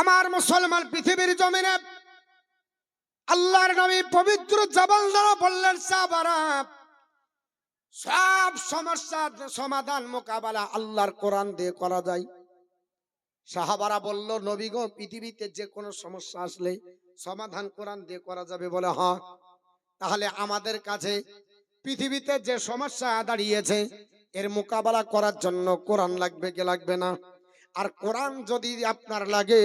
আমার মুসলমান পৃথিবীর জমিনে আল্লাহর নবী পবিত্র জবান দ্বারা বললেন, সাহাবারা সব সমস্যার সমাধান মোকাবেলা আল্লাহর কোরআন দিয়ে করা যায়। সাহাবারা বলল, নবী গো, পৃথিবীতে যে কোনো সমস্যা আসলে সমাধান কোরআন দিয়ে করা যাবে? বলে হ্যাঁ। তাহলে আমাদের কাছে পৃথিবীতে যে সমস্যা দাঁড়িয়েছে এর মোকাবেলা করার জন্য কোরআন লাগবে কি লাগবে না? আর কোরআন যদি আপনার লাগে,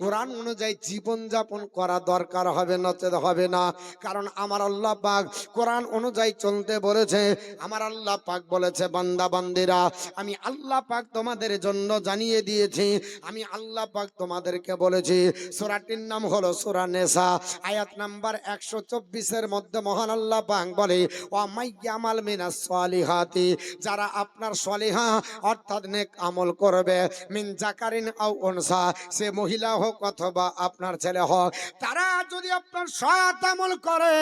কোরআন অনুযায়ী জীবন যাপন করা দরকার হবে, নচেত হবে না। কারণ আমার আল্লাহ পাক কোরআন অনুযায়ী চলতে বলেছে। আমার আল্লাহ পাক বলেছে, বান্দা বান্দিরা, আমি আল্লাহ পাক তোমাদের জন্য জানিয়ে দিয়েছি। আমি আল্লাহ পাক তোমাদেরকে বলেছি। সূরাটির নাম হলো সূরা নিসা, আয়াত নাম্বার 124 মধ্যে মহান আল্লাহ পাক বলে, ওয়া মাইয়ামাল মিনাস সালিহাতি, যারা আপনার সলিহা অর্থাৎ নেক আমল করবে, মিন জাকারিন আও উনসা, সে মহিলা হোক অথবা আপনার ছেলে হোক, তারা যদি আপনার সৎ আমল করে,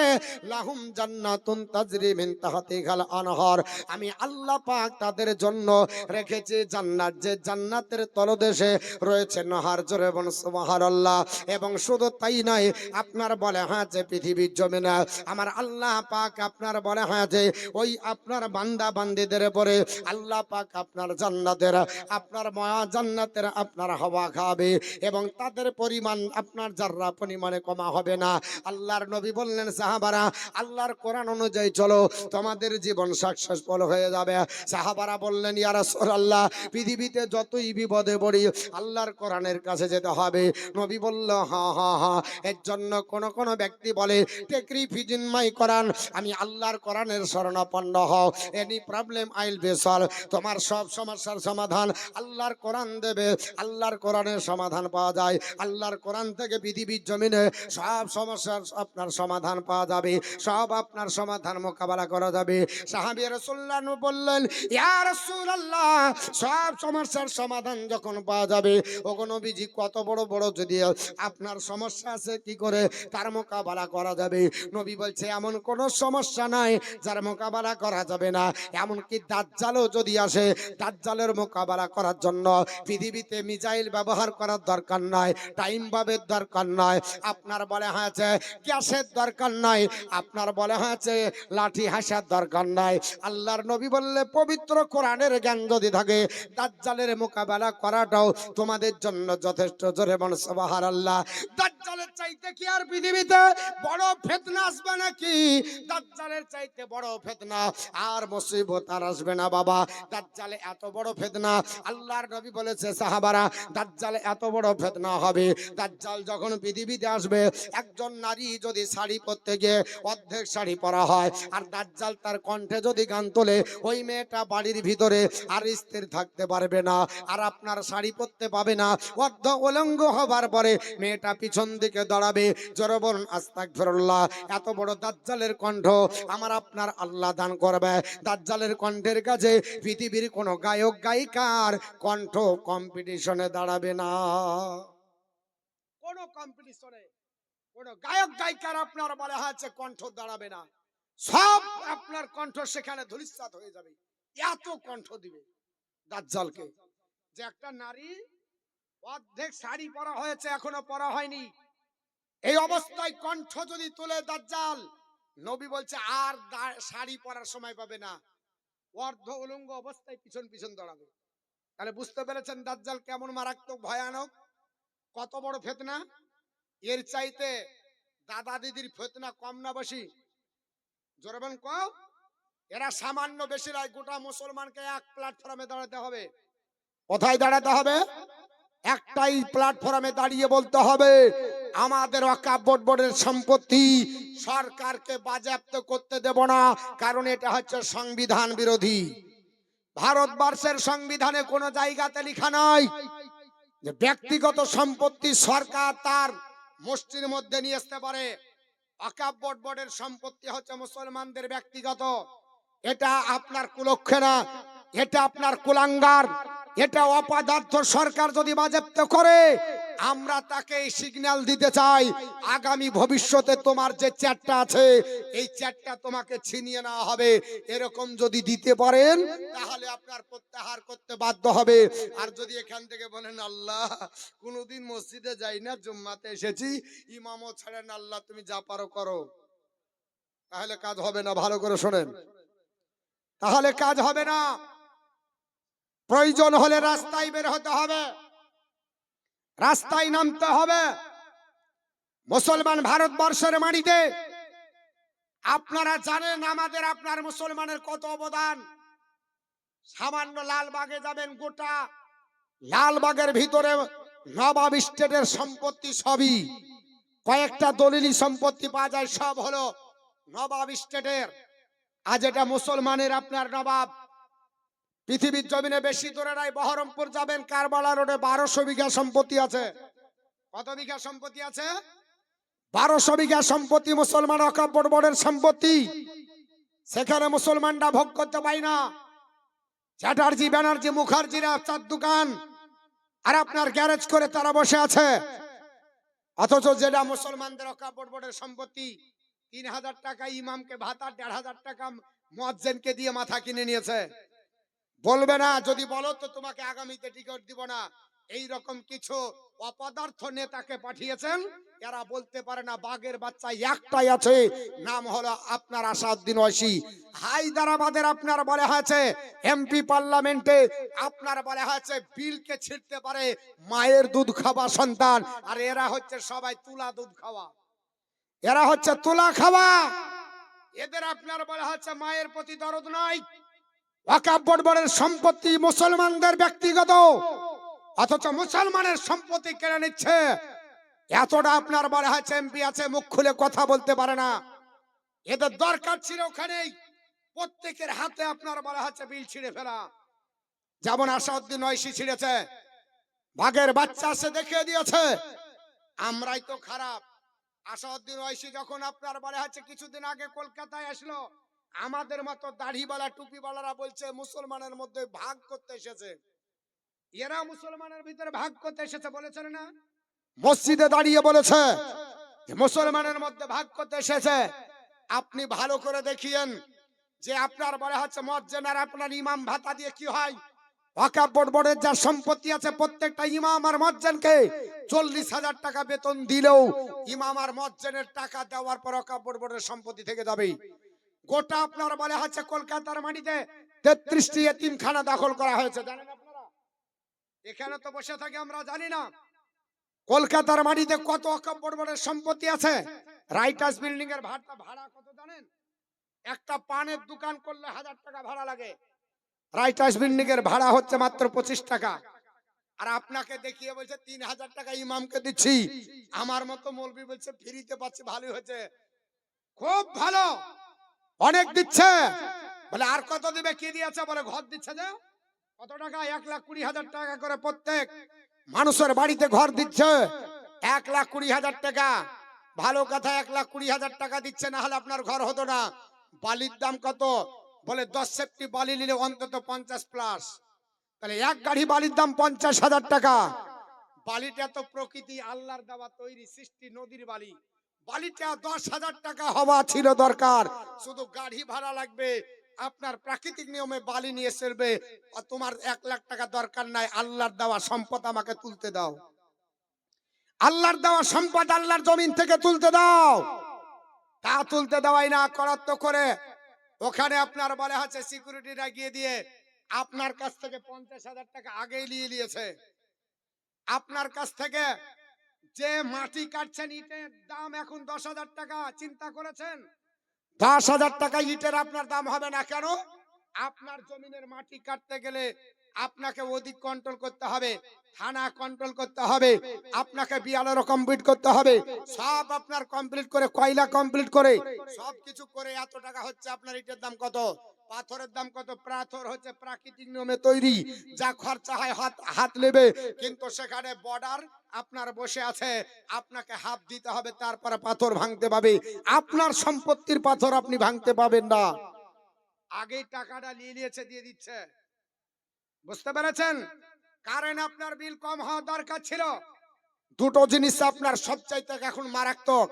লাহুম জান্নাতুন তাজরি মিন তাহতিহাল আনহার, আমি আল্লাহ পাক তাদের জন্য রেখেছি জান্নাত, যে জান্নাতের তলদেশে রয়েছে নহর। জোরে বলুন সুবহানাল্লাহ। এবং শুধু তাই নয়, আপনার বলে হ্যাঁ যে পৃথিবীর জমিনে আমার আল্লাহ পাক আপনার বলে হ্যাঁ যে ওই আপনার বান্দা বান্দীদের পরে আল্লাহ পাক আপনার জান্নাতের আপনার হাওয়া খাবে এবং তাদের পরিমাণ আপনার যাররা পরিমাণে কমা হবে না। আল্লাহর নবী বললেন, সাহাবারা আল্লাহর কোরআন অনুযায়ী চলো, তোমাদের জীবন সাকসেসফুল হয়ে যাবে। সাহাবারা বললেন, ইয়া রাসূলুল্লাহ, পৃথিবীতে যতই বিপদে পড়ি আল্লাহর কোরআনের কাছে যেতে হবে। নবী বলল, হ্যাঁ হ্যাঁ হ্যাঁ। এর জন্য কোন ব্যক্তি বলে, টেকরি ফিজিন মাই কোরআন, আমি আল্লাহর কোরআনের শরণাপন্ন হও, এনি প্রবলেম আইল বি সলভ, তোমার সব সমস্যার সমাধান আল্লাহর কোরআন দেবে। আল্লাহর কোরআনের সমাধান পাওয়া যায়। আল্লাহর কোরআন থেকে পৃথিবীর জমিনে সব সমস্যার আপনার সমাধান পাওয়া যাবে, সব আপনার সমাধান মোকাবেলা করা যাবে। সাহাবী রাসূলুল্লাহ বললেন, ইয়া রাসূলুল্লাহ, সব সমস্যার সমাধান যখন পাওয়া যাবে, ওগো নবীজি, কত বড় বড় যদি আপনার সমস্যা আছে, কি করে তার মোকাবেলা করা যাবে? নবী বলছে, এমন কোন সমস্যা নাই যার মোকাবেলা করা যাবে না। এমনকি দাজ্জালও যদি আসে, দাজ্জালের মোকাবেলা করার জন্য পৃথিবীতে মিসাইল ব্যবহার করার দরকার নাই, টাইম বাবের দরকার নাই, আপনার বলে হয়েছে গ্যাসের দরকার নাই, আপনার বলে হয়েছে লাঠি হাসার দরকার নাই। আল্লাহর নবী বললে, পবিত্র কোরআনের জ্ঞান যদি থাকে, দাজ্জালের মোকাবেলা করাটাও তোমাদের জন্য যথেষ্ট। জোরে বল সুবহানাল্লাহ। দাজ্জালের চাইতে কি আর পৃথিবীতে বড় ফিতনা আসবে নাকি? দাজ্জালের চাইতে বড় ফিতনা আর মুসিবত আর আসবে না বাবা। দাজ্জালে এত বড় ফিতনা, আল্লাহর নবী বলেছে, সাহাবারা দাজ্জালে এত বড় ফিতনা হবে। দাজ্জাল যখন পৃথিবীতে আসবে, একজন নারী যদি শাড়ি পরতে গিয়ে অর্ধেক শাড়ি পরা হয়, আর দাজ্জাল তার কণ্ঠে যদি গান তোলে, ওই মেয়েটা বাড়ির ভিতরে আর স্থির থাকতে পারবে না, আর আপনার শাড়ি পরতে পাবে না। অর্ধ উলঙ্গ হবার পরে মেয়েটা পিছন দিকে দাঁড়াবে। জোরে বলুন আস্তাগফিরুল্লাহ। এত বড় দাজ্জালের কণ্ঠ আমার আপনার আল্লাহ দান করবে। দাজ্জালের কণ্ঠের কাছে পৃথিবীর কোন গায়ক গায়িকার কণ্ঠ কম্পিটিশনে দাঁড়াবে না। কোন কম্পিটিশনে কোন গায়ক গায়িকার আপনার বলা হয়েছে কণ্ঠ দাঁড়াবে না। সব আপনার কণ্ঠ সেখানে ধূলিসাৎ হয়ে যাবে। এত কণ্ঠ দিবে দাজ্জালকে, যে একটা নারী অর্ধেক শাড়ি পরা হয়েছে, এখনো পরা হয়নি, এই অবস্থায় কণ্ঠ যদি তোলে দাজ্জাল, নবী বলছে আর শাড়ি পরার সময় পাবে না, অর্ধ উলঙ্গ অবস্থায় পিছন পিছন দাঁড়াবে। তাহলে বুঝতে পেরেছেন দাজ্জাল কেমন মারাত্মক ভয়ানক, কত বড় ফিতনা। এর চাইতে দাদা দিদির ফিতনা কম না বেশি? জোরে বলেন কম? এরা সামান্য বেশি নয়। গোটা মুসলমানকে এক প্ল্যাটফর্মে দাঁড়াতে হবে। কোথায় দাঁড়াতে হবে? একটাই প্ল্যাটফর্মে দাঁড়িয়ে বলতে হবে, আমাদের ওয়াকফ বোর্ডের সম্পত্তি সরকারকে বাজেয়াপ্ত করতে দেব না, কারণ এটা হচ্ছে সংবিধান বিরোধী। ভারতবর্ষের সংবিধানে কোনো জায়গাতে লেখা নাই যে ব্যক্তিগত সম্পত্তি সরকার তার মুষ্টির মধ্যে নিয়ে আসতে পারে। ওয়াকফ বোর্ডের সম্পত্তি হচ্ছে মুসলমানদের ব্যক্তিগত। এটা আপনার কুলক্ষে না, এটা আপনার কুলাঙ্গার, এটা অপদার্থ। সরকার যদি বাজেয়াপ্ত করে, আমরা তাকে সিগন্যাল দিতে চাই, আগামী ভবিষ্যতে তোমার যে চ্যাটটা আছে এই চ্যাটটা তোমাকে ছিনিয়ে নেওয়া হবে। এরকম যদি দিতে পারেন তাহলে আপনার প্রত্যাহার করতে বাধ্য হবে। আর যদি এখান থেকে বলেন আল্লাহ কোনোদিন মসজিদে যাই না, জুম্মাতে এসেছি, ইমামও ছাড়েন, আল্লাহ তুমি যা পারো করো, তাহলে কাজ হবে না। ভালো করে শোনেন, তাহলে কাজ হবে না। প্রয়োজন হলে রাস্তায় বের হতে হবে, রাস্তায় নামতে হবে। মুসলমান ভারতবর্ষের মাটিতে আপনারা জানেন আমাদের আপনার মুসলমানের কত অবদান। সামান্য লালবাগে যাবেন, গোটা লালবাগের ভিতরে নবাব স্টেটের সম্পত্তি সবই, কয়েকটা দলিলি সম্পত্তি পাওয়া যায়, সব হলো নবাব স্টেটের। আজ এটা মুসলমানের আপনার নবাব। পৃথিবীর জমিনে বেশি দূরে নাই, বহরমপুর যাবেন, কারবালা রোডে 1200 বিঘা সম্পত্তি আছে। কত বিঘা সম্পত্তি আছে? 1200 বিঘা সম্পত্তি মুসলমান ওয়াকফ বোর্ডের সম্পত্তি। সেখানে মুসলমানরা ভোগ করতে পায় না। চ্যাটার্জি, ব্যানার্জি, মুখার্জিরা চার দোকান আর আপনার গ্যারেজ করে তারা বসে আছে। অথচ যেটা মুসলমানদের ওয়াকফ বোর্ডের সম্পত্তি, 3000 টাকা ইমামকে ভাতা, 1500 টাকা মুয়াজ্জিনকে দিয়ে মাথা কিনে নিয়েছে। বলবে না, যদি বলো তো তোমাকে আগামীতে টিকিট দিব না। এই রকম কিছু অপদার্থ নেতাকে পাঠিয়েছেন, এরা বলতে পারে না। বাঘের বাচ্চা একটাই আছে, নাম হলো আপনার আসাদউদ্দিন ওয়াইসি। হায়দ্রাবাদের আপনার বলা হয়েছে এমপি পার্লামেন্টে, আপনার বলা হয়েছে বিলকে ছিঁড়তে পারে মায়ের দুধ খাওয়া সন্তান। আর এরা হচ্ছে সবাই তুলা দুধ খাওয়া, এরা হচ্ছে তুলা খাওয়া। এদের আপনার বলা হচ্ছে মায়ের প্রতি দরদ নাই। ওয়াকফ বোর্ডের সম্পত্তি মুসলমানদের ব্যক্তিগত, অথচ মুসলমানের সম্পত্তি কেড়ে নিচ্ছে। এতটা আপনার বলা হয়েছে এমপি আছে, মুখ খুলে কথা বলতে পারে না। এদের দরকার ছিল ওখানেই প্রত্যেকের হাতে আপনার বলা হচ্ছে বিল ছিঁড়ে ফেলা, যেমন আসাদউদ্দিন ওয়াইসি ছিঁড়েছে। বাঘের বাচ্চা সে দেখিয়ে দিয়েছে আমরাই তো খারাপ। আসাদউদ্দিন ওয়াইসি যখন আপনার বলা হচ্ছে কিছুদিন আগে কলকাতায় আসলো, আমাদের মতো দাড়িওয়ালা টুপিওয়ালারা বলছে মুসলমানের মধ্যে ভাগ করতে এসেছে। এরা মুসলমানের ভিতরে ভাগ করতে এসেছে বলেছেন না? মসজিদে দাঁড়িয়ে বলেছে যে মুসলমানের মধ্যে ভাগ করতে এসেছে। আপনি ভালো করে দেখিয়েন যে আপনার বলা হচ্ছে মুয়াজ্জিন আর আপনার ইমাম ভাতা দিয়ে কি হয়। ওয়াকফ বোর্ডের যা সম্পত্তি আছে প্রত্যেকটা ইমাম আর মুয়াজ্জিনকে 40,000 টাকা বেতন দিলেও ইমাম আর মুয়াজ্জিনের টাকা দেওয়ার পর ওয়াকফ বোর্ডের সম্পত্তি থেকে যাবে। গোটা আপনার বলা হচ্ছে কলকাতার মাটিতে 33টি এতিমখানা দখল করা হয়েছে, জানেন আপনারা? এখানে তো বসে থাকি আমরা জানি না কলকাতার মাটিতে কত ওয়াকফ বোর্ডের সম্পত্তি আছে। রাইটার্স বিল্ডিং এর ভাড়া কত জানেন? একটা পানের দোকান করলে 1000 টাকা ভাড়া লাগে। রাইটার্স বিল্ডিং এর ভাড়া হচ্ছে মাত্র 25 টাকা। আর আপনাকে দেখিয়ে বলছে 3000 টাকা ইমামকে দিচ্ছি। আমার মতো মৌলবি বলছে ফ্রিতে পাচ্ছি, ভালোই হয়েছে, খুব ভালো, অনেক দিচ্ছে। বলে আর কত দিবে? কি দিয়েছে? বলে ঘর দিচ্ছে। যে কত টাকা? 1,20,000 টাকা করে প্রত্যেক মানুষের বাড়িতে ঘর দিচ্ছে। 1,20,000 টাকা। ভালো কথা, 1,20,000 টাকা দিচ্ছে, না হলে আপনার ঘর হতো না। বালির দাম কত? বলে 10 সেফটি বালি নিলে অন্তত 50 প্লাস, তাহলে এক গাড়ি বালির দাম 50,000 টাকা। বালিটা তো প্রকৃতি আল্লাহর দেওয়া তৈরি সৃষ্টি, নদীর বালি। বালিটা 10,000 টাকা হওয়া ছিল দরকার, শুধু গাড়ি ভাড়া লাগবে। আপনার প্রাকৃতিক নিয়মে বালি নিয়ে চলবে। তোমার 1 লাখ টাকা দরকার নাই, আল্লাহর দেওয়া সম্পদ আমাকে তুলতে দাও। আল্লাহর দেওয়া সম্পদ আল্লাহর জমিন থেকে তুলতে দাও। তা তুলতে দেওয়াই না, করাত্ত করে ওখানে আপনার বলে আছে সিকিউরিটিরা গিয়ে দিয়ে আপনার কাছ থেকে 50,000 টাকা আগেই নিয়ে নিয়েছে। আপনার কাছ থেকে যে মাটি কাটছেন, ইটের দাম এখন 10,000 টাকা। চিন্তা করেছেন? 10,000 টাকা ইটের আপনার দাম হবে না কেন? আপনার জমিনের মাটি কাটতে গেলে আপনাকে অধিক কন্ট্রোল করতে হবে, থানা কন্ট্রোল করতে হবে, আপনাকে বিয়ালেরও কমপ্লিট করতে হবে। সব আপনার কমপ্লিট করে, কয়লা কমপ্লিট করে, সব কিছু করে এত টাকা হচ্ছে। আপনার ইটের দাম কত? পাথরের দাম কত? পাথর হচ্ছে প্রাকৃতিক নিয়মে তৈরি, যা খরচা হয় হাত নেবে, কিন্তু সেখানে বর্ডার আপনার বসে আছে, আপনাকে হাত দিতে হবে, তারপরে পাথর ভাঙতে পাবে। আপনার সম্পত্তির পাথর আপনি ভাঙতে পাবেন না। আগে টাকাটা নিয়ে নিয়েছে, দিয়ে দিচ্ছে। বুঝতে পেরেছেন? কারণ আপনার বিল কম হওয়া দরকার ছিল। দুটো জিনিস আপনার সবচাইতে এখন মারাত্মক।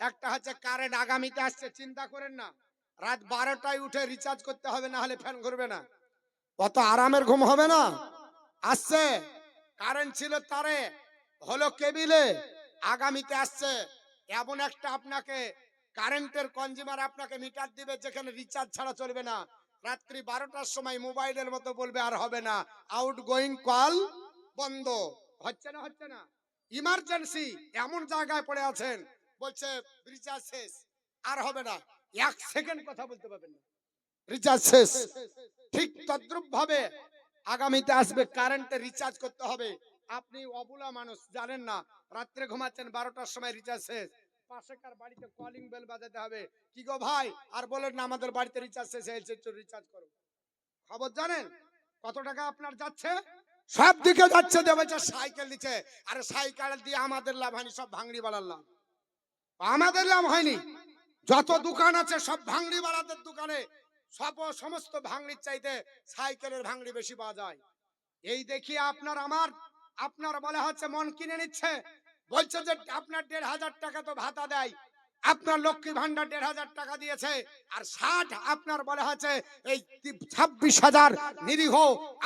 একটা হচ্ছে কারেন্ট আগামীতে আসছে, চিন্তা করেন না, রাত 12টায় উঠে রিচার্জ করতে হবে, না হলে ফ্যান ঘুরবে না, কত আরামের ঘুম হবে না। আসছে, কারেন্ট ছিল তারে, হলো কেবিলে, আগামীতে আসছে এমন একটা আপনাকে কারেন্টের কনজিউমার আপনাকে মিটার দিবে যেখানে রিচার্জ ছাড়া চলবে না। রাত্রি 12টার সময় মোবাইলের মতো বলবে আর হবে না, আউট গোয়িং কল বন্ধ। হচ্ছে না, হচ্ছে না। ইমার্জেন্সি এমন জায়গায় পড়ে আছেন, বলছে রিচার্জ শেষ, আর হবে না, 1 সেকেন্ড কথা বলতে পারবেন না, রিচার্জ শেষ। ঠিক তদ্রুপ ভাবে আগামীতে আসবে, কারেন্টে রিচার্জ করতে হবে। আপনি অবুলা মানুষ, জানেন না, রাত্রে ঘুমাচ্ছেন, 12টার সময় রিচার্জ শেষ, পাশেকার বাড়িতে কলিং বেল বাজাতে হবে, কি গো ভাই, আর বলেন না আমাদের বাড়িতে রিচার্জ শেষ হয়েছে, একটু রিচার্জ করো। খবর জানেন কত টাকা আপনার যাচ্ছে? সব দিকে যাচ্ছে, দেবে সাইকেল দিচ্ছে। আরে সাইকেল দিয়ে আমাদের লাভ হয়নি, সব ভাঙড়ি বাড়ার লাভ। আমাদের লাভ হয়নি। যত দোকান আছে সব ভাঙড়ি বাড়াদের দোকানে, সব সমস্ত ভাঙড়ির চাইতে সাইকেলের ভাঙড়ি বেশি পাওয়া যায়। এই দেখিয়ে আপনার বলা হচ্ছে মন কিনে নিচ্ছে, বলছে যে আপনার 1,500 টাকা তো ভাতা দেয়, আপনার লক্ষ্মী ভান্ডার 1,500 টাকা দিয়েছে, আর 60 আপনার বলা হচ্ছে এই 26,000 নিরীহ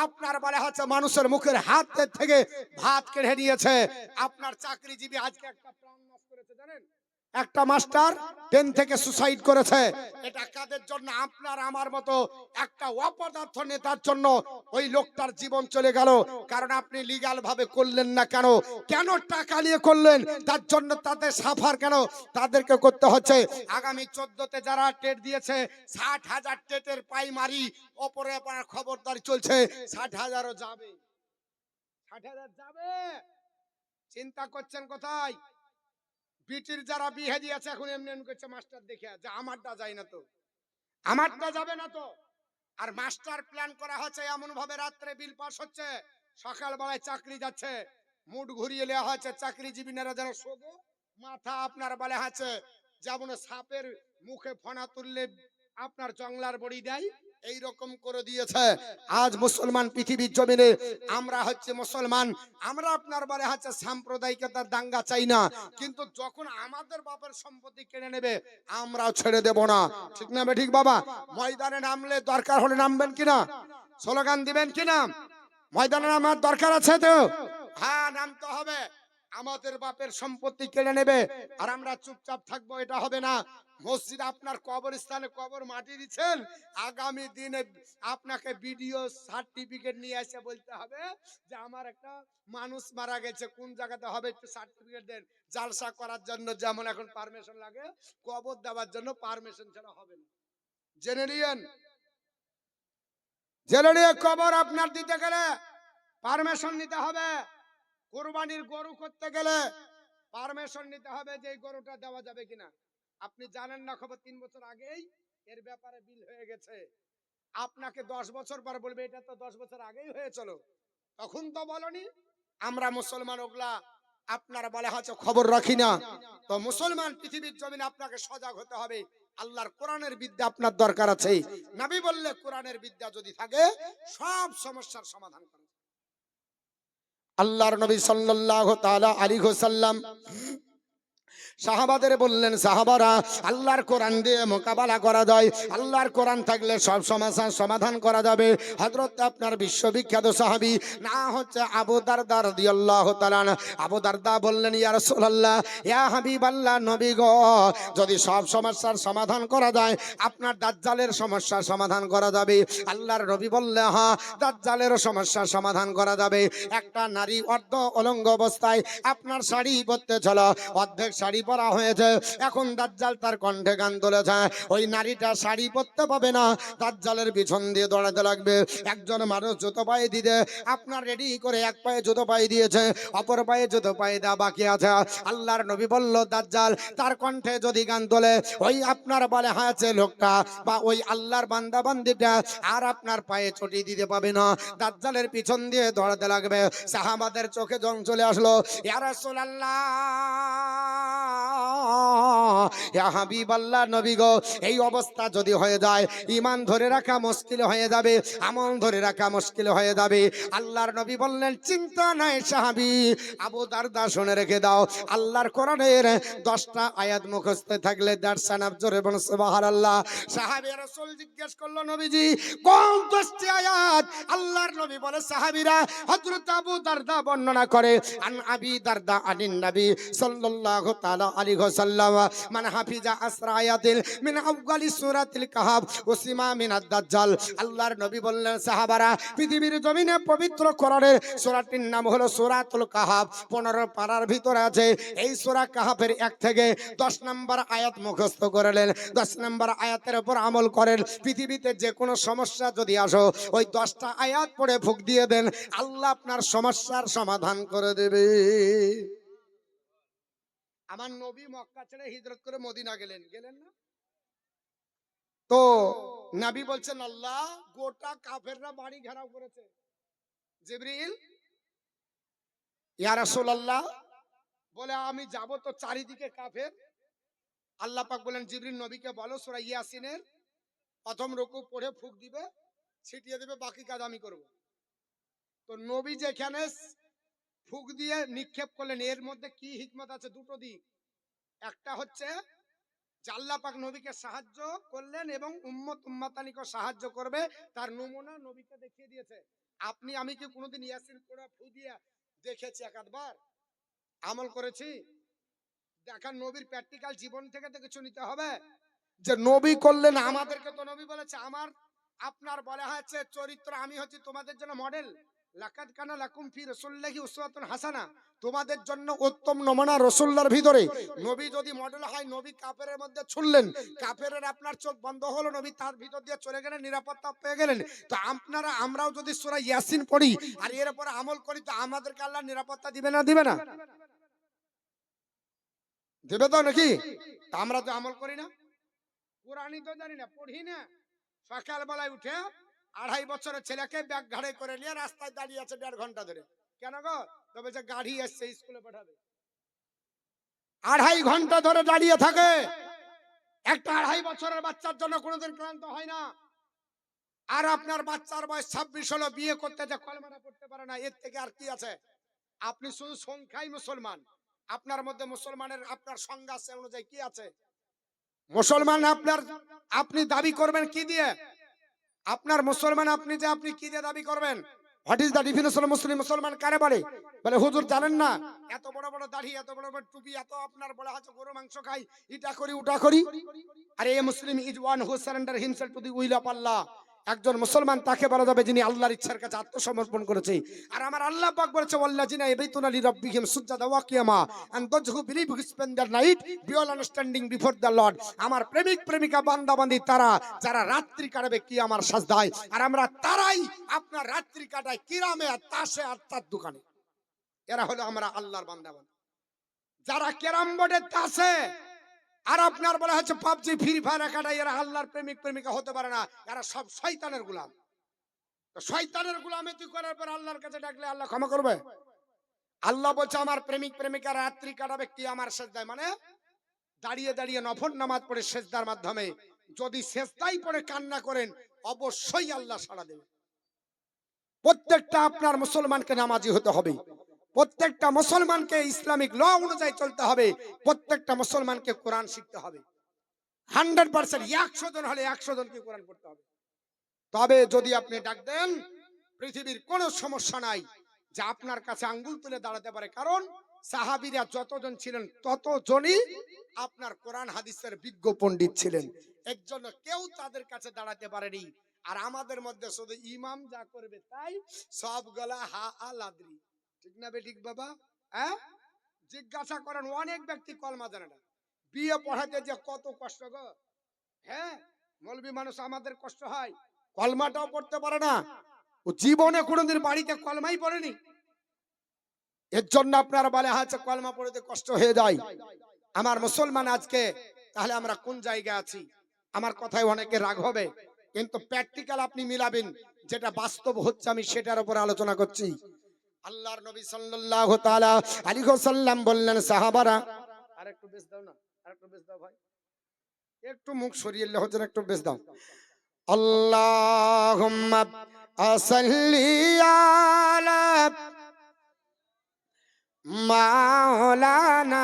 আপনার বলা হচ্ছে মানুষের মুখের হাত থেকে ভাত কেড়ে নিয়েছে। আপনার চাকরিজীবী আজকে একটা প্রাণ নাশ করেছে, জানেন, একটা মাস্টার 10 থেকে সুসাইড করেছে। এটা কাদের জন্য? আপনার আমার মতো একটা অপদার্থ নেতার জন্য ওই লোকটার জীবন চলে গেল। কারণ আপনি লিগ্যাল ভাবে করলেন না। কেন টাকা নিয়ে করলেন? তার জন্য তাদের সাফার কেন তাদেরকে করতে হচ্ছে। আগামী 14তে যারা টেট দিয়েছে, 60,000 টেটের প্রাইমারি ওপরে আপনার খবরদারি চলছে, 60,000ও যাবে, 60,000 যাবে। চিন্তা করছেন কোথায়? বিটির যারা বিয়ে দিয়েছে এখন এমনি এমনি করছে মাস্টার দেখে, যে আমারটা যায় না তো, আমারটা যাবে না তো। আর মাস্টার প্ল্যান করা হচ্ছে এমন ভাবে, রাত্রে বিল পাস হচ্ছে, সকাল বেলায় চাকরি যাচ্ছে, মুড ঘুরিয়ে নেওয়া হচ্ছে। চাকরিজীবীরা যেন শোবে, মাথা আপনার বলে আছে যেমন সাপের মুখে ফনা তুললে আপনার জংলার বড়ি দেয়, এই রকম করে দিয়েছে। আজ মুসলমান পৃথিবীর জমিনে আমরা হচ্ছে মুসলমান, আমরা আপনার বলে হচ্ছে সাম্প্রদায়িকতার দাঙ্গা চাই না, কিন্তু যখন আমাদের বাপের সম্পত্তি কেড়ে নেবে আমরাও ছেড়ে দেব না। ঠিক না ঠিক বাবা? ময়দানে নামলে দরকার হলে নামবেন কিনা? স্লোগান দিবেন কিনা? ময়দানে নামার দরকার আছে তো? হ্যাঁ, নামতে হবে। আমাদের বাপের সম্পত্তি কেড়ে নেবে আর আমরা চুপচাপ থাকবো, এটা হবে না। মসজিদ আপনার কবরস্থানে কবর মাটি দিচ্ছেন, আগামী দিনে আপনাকে ভিডিও সার্টিফিকেট নিয়ে এসে বলতে হবে যে আমার একটা মানুষ মারা গেছে, কোন জায়গাতে হবে একটু সার্টিফিকেট দেন। জালসা করার জন্য যেমন এখন পারমিশন লাগে, কবর দেওয়ার জন্য পারমিশন ছাড়া হবে না। জেনে নিয়েন, জেনে নিয়ে কবর আপনার দিতে গেলে পারমিশন নিতে হবে। কুরবানির গরু করতে গেলে পারমিশন নিতে হবে যে এই গরুটা দেওয়া যাবে কিনা। আপনি জানেন না খবর, 3 বছর আগেই এর ব্যাপারে বিল হয়ে গেছে। আপনাকে 10 বছর পর বলবে এটা তো 10 বছর আগেই হয়েছিল, তখন তো বলনি। আমরা মুসলমান ওগুলা আপনার বলা হচ্ছে খবর রাখি না। তো মুসলমান পৃথিবীর জমিনে আপনাকে সজাগ হতে হবে। আল্লাহর কোরআনের বিদ্যা আপনার দরকার আছে। নবী বললে কোরআনের বিদ্যা যদি থাকে সব সমস্যার সমাধান করা। আল্লাহর নবী সাল্লাল্লাহু তাআলা আলাইহি ওয়াসাল্লাম সাহাবাদের বললেন, সাহাবারা, আল্লাহর কোরআন দিয়ে মোকাবেলা করা যায়, আল্লাহর কোরআন থাকলে সব সমস্যার সমাধান করা যাবে। হযরত আপনার বিশ্ববিখ্যাত সাহাবী না হচ্ছে আবু দারদা রাদিয়াল্লাহু তাআলা। আবু দারদা বললেন, ইয়া রাসূলুল্লাহ, ইয়া হাবিবাল্লাহ, নবী গো, যদি সব সমস্যার সমাধান করা যায়, আপনার দাজ্জালের সমস্যার সমাধান করা যাবে। আল্লাহর নবী বললেন, হ্যাঁ, দাজ্জালের সমস্যার সমাধান করা যাবে। একটা নারী অর্ধ অলঙ্গ অবস্থায় আপনার শাড়ি পরতে ছিল, অর্ধেক শাড়ি পরা হয়েছে, এখন দাজ্জাল তার কণ্ঠে গান তুলেছে, ওই নারীটা শাড়ি পরতে পাবে না, দাজ্জালের পিছন দিয়ে দৌড়াতে লাগবে। একজন মানুষ জুতো পায়ে দিতে আপনার রেডি করে এক পায়ে জুতো পায়ে দিয়েছে, অপর পায়ে জুতো পায়ে দেওয়া বাকি আছে। আল্লাহর নবী বলল, দাজ্জাল তার কণ্ঠে যদি গান তোলে, ওই আপনার বলে হয়েছে লোকটা বা ওই আল্লাহর বান্দা বান্দিটা আর আপনার পায়ে চটি দিতে পাবে না, দাজ্জালের পিছন দিয়ে দৌড়াতে লাগবে। সাহাবাদের চোখে জং চলে আসলো, ইয়া রাসূলুল্লাহ, ইয়া হাবিবাল্লাহ নবী গো, এই অবস্থা যদি হয়ে যায় ঈমান ধরে রাখা মুশকিল হয়ে যাবে, আমল ধরে রাখা মুশকিল হয়ে যাবে। আল্লাহর নবী বললেন চিন্তা নাই সাহাবী, আবু দারদা শুনে রেখে দাও, আল্লাহর কোরআনের 10টা আয়াত মুখস্থ থাকলে দার্সানাব জোরে বলুন সুবহানাল্লাহ। সাহাবী রাসূল জিজ্ঞেস করলো নবীজি কোন 10টি আয়াত? আল্লাহর নবী বলে সাহাবীরা, হযরত আবু দারদা বর্ণনা করে আন আবি দারদা আনিন নবী সাল্লাল্লাহু তাআলা আলাইহি ওয়াসাল্লাম মান হাফিজা আসরা আয়াতিল মিন আউয়ালি সূরাতিল কাহাফ ওয়াসিমা মিনাদ দাজ্জাল। আল্লাহর নবী বললেন সাহাবারা, পৃথিবীর জমিনে পবিত্র কোরআনের সূরাটির নাম হলো সূরাতুল কাহাফ, 15 পারার ভিতরে আছে। এই সূরা কাহাফের 1 থেকে 10 নম্বর আয়াত মুখস্থ করলেন, 10 নম্বর আয়াতের উপর আমল করেন। পৃথিবীতে যে কোনো সমস্যা যদি আসো ওই 10টা আয়াত পড়ে ফুঁক দিয়ে দেন, আল্লাহ আপনার সমস্যার সমাধান করে দেবে। আমার নবী মক্কা ছেড়ে হিজরত করে মদিনা গেলেন, গেলেন না? তো নবী বলছেন আল্লাহ গোটা কাফেররা বাড়ি ঘেরাও করেছে। জিবরিল ইয়া রাসূলুল্লাহ বলে আমি যাব তো চারিদিকে কাফের। আল্লাহ পাক বলেন জিবরিল নবীকে বলো সূরা ইয়াসিনের প্রথম রুকু পড়ে ফুঁক দিবে, ছিটিয়ে দেবে, বাকি কাজ আমি করব। তো নবী যেখানে ফুঁক দিয়ে নিক্ষেপ করলেন, এর মধ্যে কি হিকমত আছে? দুটো দিক। একটা হচ্ছে যে আল্লাহ পাক নবীকে সাহায্য করলেন এবং উম্মত উম্মাতানিকে সাহায্য করবে, তার নমুনা নবীকে দেখিয়ে দিয়েছে। আপনি আমি কি কোনোদিন ইয়াসিন পড়া ফুঁক দিয়ে দেখেছি? একাধবার আমল করেছি? দেখার নবীর প্র্যাকটিক্যাল জীবন থেকে তো কিছু নিতে হবে। যে নবী করলেন, আমাদেরকে তো নবী বলেছে আমার আপনার বলা হয়েছে চরিত্র আমি হচ্ছি তোমাদের জন্য মডেল। লাকাদ কানা লাকুম ফি রাসূলিল্লাহি উসওয়াতুন হাসানা, তোমাদের জন্য উত্তম নমুনা রাসূলুল্লাহর ভিতরে। নবী যদি মডেল হয়, নবী কাফেরের মধ্যে ছুড়লেন, কাফেরের আপনার চোখ বন্ধ হলো, নবী তার ভিতর দিয়ে চলে গেলেন, নিরাপত্তা পেয়ে গেলেন। তো আপনারা আমরাও যদি সূরা ইয়াসিন পড়ি আর এর উপর আমল করি, তো আমাদেরকে আল্লাহ নিরাপত্তা দিবে না? দিবে না? দেবে তো নাকি? তা আমরা তো আমল করি না, কোরআনই তো জানি না, পড়ি না। সকালবেলায় উঠে 2.5 বছরের ছেলেকে ব্যাগ ঘাড়ে করে নিয়ে রাস্তায় দাঁড়িয়ে আছে 1.5 ঘন্টা ধরে। কেন গো? তবে যে গাড়ি এসছে স্কুলে পাঠাবে। 2.5 ঘন্টা ধরে দাঁড়িয়ে থাকে। একটা 2.5 বছরের বাচ্চার জন্য কোনোদিন ক্লান্ত হয় না। আর আপনার বাচ্চার বয়স 26 হলো, বিয়ে করতে যে কলমাটা পড়তে পারে না, এর থেকে আর কি আছে? আপনি শুধু সংখ্যাই মুসলমান, আপনার মধ্যে মুসলমানের আপনার সংজ্ঞা আছে অনুযায়ী কি আছে? মুসলমান আপনার আপনি দাবি করবেন কি দিয়ে? আপনার মুসলমান আপনি যে আপনি কি দিয়ে দাবি করবেন? What is the definition of Muslim? মুসলমান কারে বলে? বলে হুজুর জানেন না, এত বড় বড় দাড়ি, এত বড় বড় টুপি, এত আপনার বলা হচ্ছে গরু মাংস খাই, এটা করি ওটা করি। আরে a Muslim is one who surrender himself to the will of Allah. একজন মুসলমান তাকে বলা যাবে যিনি আল্লাহর ইচ্ছার কাছে আত্মসমর্পণ করেছে। আর আমার আল্লাহ পাক বলেছে ওয়াল্লাযিনা ইয়াবিতুনা লিরাব্বিহিম সুজদান ওয়া কিয়ামা and those who believe spend the night বিওল আন্ডারস্ট্যান্ডিং বিফোর দ্য লর্ড। আমার প্রেমিক প্রেমিকা বান্দা বান্দি তারা যারা রাত্রি কাটাবে কিয়ামার সাজদায়, আর আমরা তারাই আপনার রাত্রি কাটায় কিরামে আর তাসে আর তার দোকানে। এরা হলো আমরা আল্লাহর বান্দা বান্দি। যারা ক্যারাম বোর্ডে তাসে আর আপনার বলা হচ্ছে পাবজি ফ্রি ফায়ার কাটায়, এরা আল্লাহর প্রেমিক প্রেমিকা হতে পারে না, এরা সব শয়তানের গোলাম। তো শয়তানের গোলামে তুই করার পর আল্লাহর কাছে ডাকলে আল্লাহ ক্ষমা করবে? আল্লাহ বলছে আমার প্রেমিক প্রেমিকা রাত্রি কাটাবে কি আমার সেজদায়, মানে দাঁড়িয়ে দাঁড়িয়ে নফল নামাজ পড়ে সেজদার মাধ্যমে যদি সেজদাই পড়ে কান্না করেন, অবশ্যই আল্লাহ সাড়া দেবে। প্রত্যেকটা আপনার মুসলমানকে নামাজি হতে হবে, প্রত্যেকটা মুসলমানকে ইসলামিক ল অনুযায়ী চলতে হবে, প্রত্যেকটা মুসলমানকে কোরআন শিখতে হবে। 100%, 100 জন হলে 100 জনকে কোরআন পড়তে হবে। তবে যদি আপনি ডাক দেন, পৃথিবীর কোনো সমস্যা নাই যে আপনার কাছে আঙ্গুল তুলে দাঁড়াতে পারে, কারণ সাহাবীরা যতজন ছিলেন ততজনই আপনার কোরআন হাদিসের বিজ্ঞ পণ্ডিত ছিলেন। এর জন্য কেউ তাদের কাছে দাঁড়াতে পারেনি। আর আমাদের মধ্যে শুধু ইমাম যা করবে তাই, সব গলা হা আলাদ্রি। ঠিক না বে ঠিক বাবা? হ্যাঁ, জিজ্ঞাসা করেন অনেক ব্যক্তি কলমা জানে না। বিয়ে পড়াতে যে কত কষ্ট গো। হ্যাঁ, মৌলবী মানুষ আমাদের কষ্ট হয়, কলমাটাও পড়তে পারে না, ও জীবনে কোনোদিন বাড়িতে কলমাই পড়েনি। এর জন্য আপনারা বলে আছে কলমা পড়তে কষ্ট হয়ে যায়। আমার মুসলমান আজকে তাহলে আমরা কোন জায়গায় আছি? আমার কথায় অনেকে রাগ হবে, কিন্তু প্র্যাকটিক্যাল আপনি মিলাবেন, যেটা বাস্তব হচ্ছে আমি সেটার উপর আলোচনা করছি। আল্লাহর নবী সাল্লাল্লাহু তাআলা আলাইহি ওয়াসাল্লাম বললেন সাহাবারা, আর আর একটু বেশ দাও না, আর একটু বেশ দাও ভাই, একটু মুখ সরিয়ে হচ্ছে, একটু বেশ দাও। আল্লাহুম্মা সাল্লি আলা মাওলানা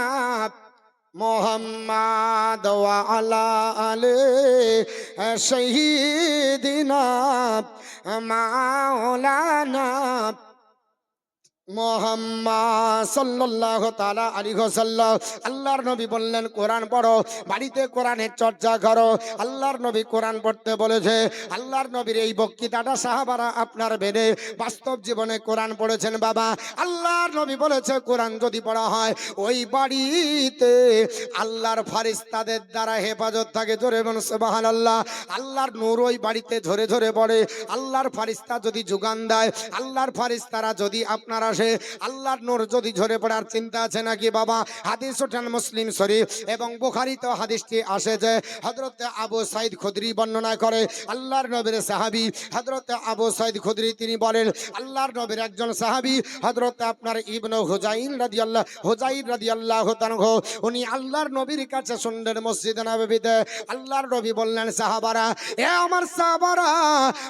মুহাম্মাদ ওয়া আলা আলি সাইয়্যিদিনা মাওলানা মুহাম্মদ সাল্লাল্লাহু তাআলা আলাইহি ওয়াসাল্লাম। আল্লাহর নবী বললেন কোরআন পড়ো, বাড়িতে কোরআনের চর্চা করো। আল্লাহর নবী কোরআন পড়তে বলেছে। আল্লাহর নবীর এই বক্তৃতাটা সাহাবারা আপনার বেনে বাস্তব জীবনে কোরআন পড়েছেন বাবা। আল্লাহর নবী বলেছে কোরআন যদি পড়া হয় ওই বাড়িতে আল্লাহর ফারিস্তাদের দ্বারা হেফাজত থাকে। জোরে বলুন সুবহানাল্লাহ। আল্লাহর নূর ওই বাড়িতে ঝরে ঝরে পড়ে। আল্লাহর ফারিস্তা যদি যোগান দেয়, আল্লাহর ফারিস্তারা যদি আপনারা আল্লাহর নূর যদি ঝরে পড়ার চিন্তা আছে নাকি বাবা? হাদিস ওঠান মুসলিম শরীফ এবং বুখারীতে হাদিসটি আসে যে হযরত আবু সাঈদ খুদরি বর্ণনা করে, আল্লাহর নবীর সাহাবী হযরত আবু সাঈদ খুদরি তিনি বলেন আল্লাহর নবীর একজন সাহাবী হযরত আপনার ইবনে হুজাইর রাদিয়াল্লাহু তাআলা উনি আল্লাহর নবীর কাছে শুনলেন মসজিদে নববীতে। আল্লাহর নবী বললেন সাহাবারা, এ আমার সাহাবারা,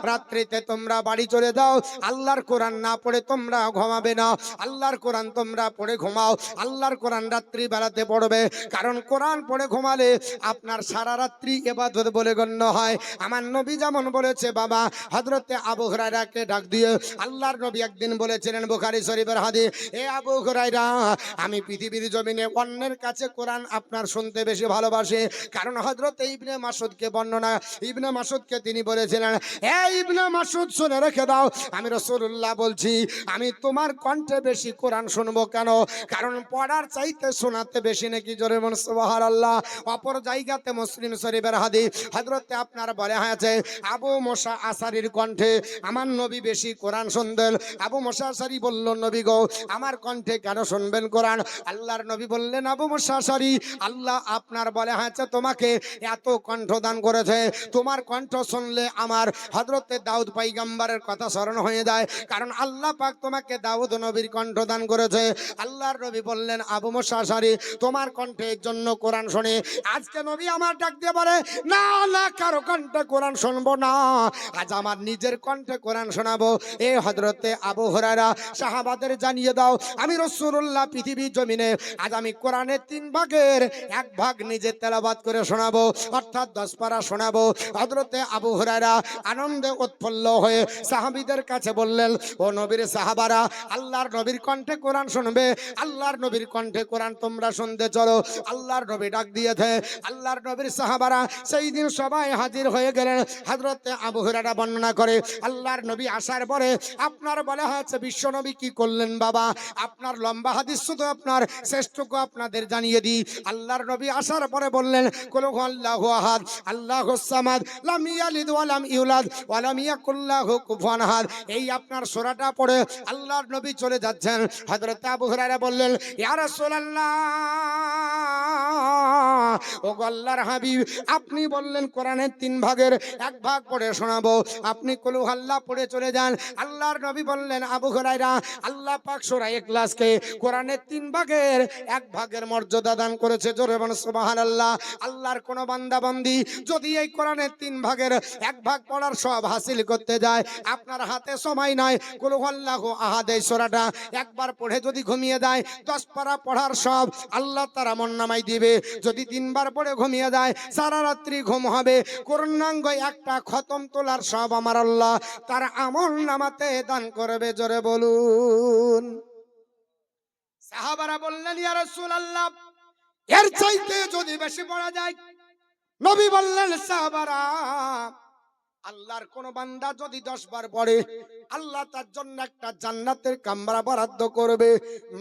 রাত্রিতে তোমরা বাড়ি চলে যাও, আল্লাহর কোরআন না পড়ে তোমরা ঘুমাবে না। আল্লাহর কোরআন তোমরা পড়ে ঘুমাও। আল্লাহর কোরআন রাত্রি বেলাতে পড়বে, কারণ কোরআন পড়ে ঘুমালে আপনার সারা রাত্রি ইবাদত বলে গণ্য হয়। আমার নবী যেমন বলেছে বাবা, হযরতে আবু হুরায়রাকে ডাক দিয়ে আল্লাহর নবী একদিন বলেছিলেন, বুখারী শরীফের হাদিস, এ আবু হুরায়রা, আমি পৃথিবীর জমিনে অন্যের কাছে কোরআন আপনার শুনতে বেশি ভালোবাসি। কারণ হযরতে ইবনে মাসউদকে বর্ণনা, ইবনে মাসউদকে তিনি বলেছিলেন, এ ইবনে মাসউদ শুনে রেখে দাও, আমি রাসূলুল্লাহ বলছি, আমি তোমার কণ্ঠে বেশি কোরআন শুনবো। কেন? কারণ পড়ার চাইতে শোনাতে বেশি নাকি। জোরে বলুন সুবহানাল্লাহ। অপর জায়গাতে মুসলিম শরীফের হাদিস হযরতে আপনার বলা হয়েছে আবু মুসা আশারীর কণ্ঠে আমার নবী বেশি কোরআন শুনতেন। আবু মুসা আশারী বলল, নবী গো, আমার কণ্ঠে কেন শুনবেন কোরআন? আল্লাহর নবী বললেন, আবু মুসা আশারী, আল্লাহ আপনার বলা হয়েছে তোমাকে এত কণ্ঠ দান করেছে, তোমার কণ্ঠ শুনলে আমার হযরতে দাউদ পয়গম্বরের কথা স্মরণ হয়ে যায়। কারণ আল্লাহ পাক তোমাকে দাউদ নবীর কণ্ঠ দান করেছে। আল্লাহর নবী বললেন, আবু মুসা আশারী, তোমার কণ্ঠের জন্য কোরআন শুনে আজকে নবী আমার ডাক দিয়ে বলে, না না, কারো কণ্ঠে কোরআন শুনবো না, আজ আমার নিজের কণ্ঠে কোরআন শোনাবো। এ হযরতে আবু হুরায়রা, সাহাবাদের জানিয়ে দাও, আমি রাসূলুল্লাহ পৃথিবীর জমিনে আজ আমি কোরআনের 3 ভাগের 1 ভাগ নিজে তেলাওয়াত করে শোনাবো, অর্থাৎ 10 পারা শোনাবো। হযরতে আবু হুরায়রা আনন্দে উৎফুল্ল হয়ে সাহাবীদের কাছে বললেন, ও নবীর সাহাবারা, আল্লাহর নবীর কণ্ঠে কোরআন শুনবে, আল্লাহর নবীর কণ্ঠে কোরআন তোমরা শুনতে চলো। আল্লাহর নবী ডাক দিয়েছে। আল্লাহর নবীর সাহাবারা সেই দিন সবাই হাজির হয়ে গেলেন। হযরতে আবু হুরায়রা বর্ণনা করে, আল্লাহর নবী আসার পরে আপনার বলা হয়েছে বিশ্ব নবী কি করলেন বাবা? আপনার লম্বা হাদিস শুধু আপনার শ্রেষ্ঠকে আপনাদের জানিয়ে দিই। আল্লাহর নবী আসার পরে বললেন, কুল হুয়াল্লাহু আহাদ আল্লাহুস সামাদ লাম ইয়ালিদ ওয়া লাম ইউলাদ ওয়া লাম ইয়াকুল লাহু কুফুয়ান আহাদ। এই আপনার সূরাটা পড়ে আল্লাহর নবী চলে যাচ্ছেন। হযরত আবু হুরায়রা বললেন, ইয়া রাসূলুল্লাহ, ও আল্লাহর হাবিব, আপনি বললেন কোরআনের 3 ভাগের 1 ভাগ পড়ে শোনাবো, আপনি কুল হুয়াল্লাহ পড়ে চলে যান। আল্লাহর নবী বললেন, আবু হুরায়রা, আল্লাহ পাক সূরা ইখলাসকে কোরআনের 3 ভাগের 1 ভাগের মর্যাদা দান করেছে। জোরে বলুন সুবহানাল্লাহ। আল্লাহর কোন বান্দা বান্দি যদি এই কোরআনের 3 ভাগের 1 ভাগ পড়ার সব হাসিল করতে যায়, আপনার হাতে সময় নাই, কুল হুয়াল্লাহু আহাদ এই সূরাটা একবার পড়ে যদি ঘুমিয়ে যায়, 10 পারা পড়ার সব আল্লাহ তার আমলনামায় দিবে। যদি 3 বার পড়ে ঘুমিয়ে যায়, সারা রাত্রি ঘুম হবে, পূর্ণাঙ্গ একটা খতম তোলার সব আমার আল্লাহ তার আমলনামাতে দান করবে। জোরে বলুন। সাহাবারা বললেন, ইয়া রাসূলুল্লাহ, এর চাইতে যদি বেশি পড়া যায়? নবী বললেন, সাহাবারা, আল্লাহর কোন বান্দা যদি 10 বার পড়ে, আল্লাহ তার জন্য একটা জান্নাতের কামরা বরাদ্দ করবে।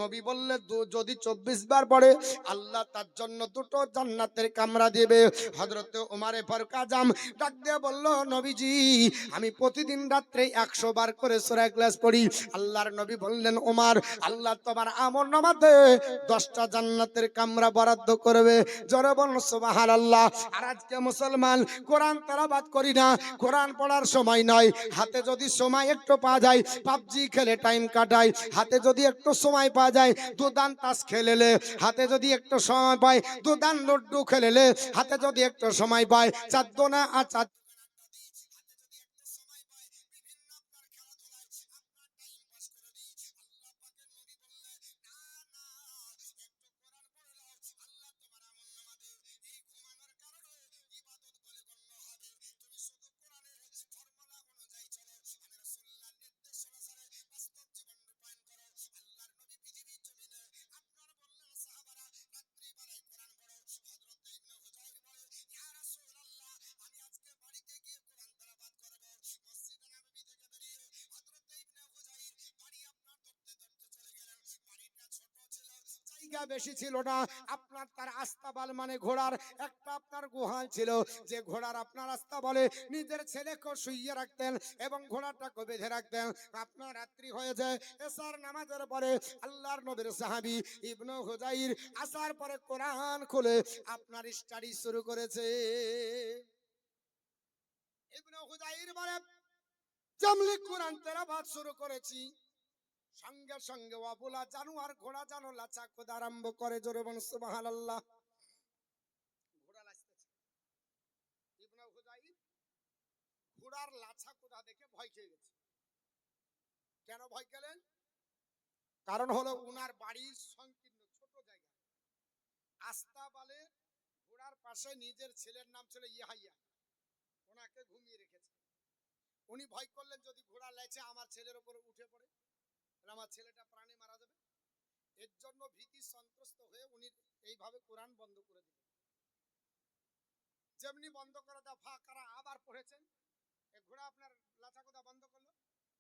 নবী বললেন, যদি 24 বার পড়ে, আল্লাহ তার জন্য 2টো জান্নাতের কামরা দিবে। হযরতে ওমর ফারুক আজম ডাক দিয়ে বলল, নবীজি, আমি প্রতিদিন রাত্রে 100 বার করে সূরা ইখলাস পড়ি। আল্লাহর নবী বললেন, ওমর, আল্লাহ তোমার আমলনামাতে 10টা জান্নাতের কামরা বরাদ্দ করবে। জোরে বলুন সুবহানাল্লাহ। আর আজকে মুসলমান কোরআন তেলাওয়াত করি না, কোরআন পড়ার সময় নয়, হাতে যদি সময় একটু পাওয়া যায় পাবজি খেলে টাইম কাটায়, হাতে যদি একটু সময় পাওয়া যায় দুদান তাস খেলেলে, হাতে যদি একটু সময় পায় দুদান লড্ডু খেলেলে, হাতে যদি একটু সময় পায় চার দোনা আর চার জায়গা বেশি ছিল না, আপনার তার আস্তাবল মানে ঘোড়ার একটা আপনার গুহাল ছিল, যে ঘোড়ার আপনার আস্তাবলে নিজের ছেলেকে শুইয়ে রাখতেন এবং ঘোড়াটাকে বেঁধে রাখতেন। আপনার রাত্রি হয়ে যায়, এশার নামাজের পরে আল্লাহর নবীর সাহাবী ইবনে হুজাইর আসার পরে কোরআন খুলে আপনার স্টাডি শুরু করেছে। ইবনে হুজাইর বলে জামলি কোরআন তেলাওয়াত শুরু করেছি, সঙ্গে সঙ্গে অবলা জানোয়ার ঘোড়া জানো লাচা খোদা আরম্ভ করে, জোরে বলুন সুবহানাল্লাহ। ঘোড়া লাচতেছে, ইবনে হুজাইর ঘোড়ার লাচা খোদা দেখে ভয় খেয়ে গেছে। কেন ভয় পেলেন? কারণ হলো উনার বাড়ির সংকীর্ণ ছোট জায়গা, আস্তাবলে ঘোড়ার পাশে নিজের ছেলের নাম ছিল ইয়াহিয়া, ওনাকে ঘুমিয়ে রেখেছে। উনি ভয় করলেন যদি ঘোড়া লেচে আমার ছেলের উপরে উঠে পড়ে, আমার ছেলেটা প্রাণে মারা যাবে। এর জন্য ভীতি সন্ত্রস্ত হয়ে উনি এইভাবে কোরআন বন্ধ করে দিলেন। যেমনি বন্ধ করে দেওয়া ফাঁকারা আবার পড়েছেন, ঘোড়া আপনার লাচাকোদা বন্ধ করলো,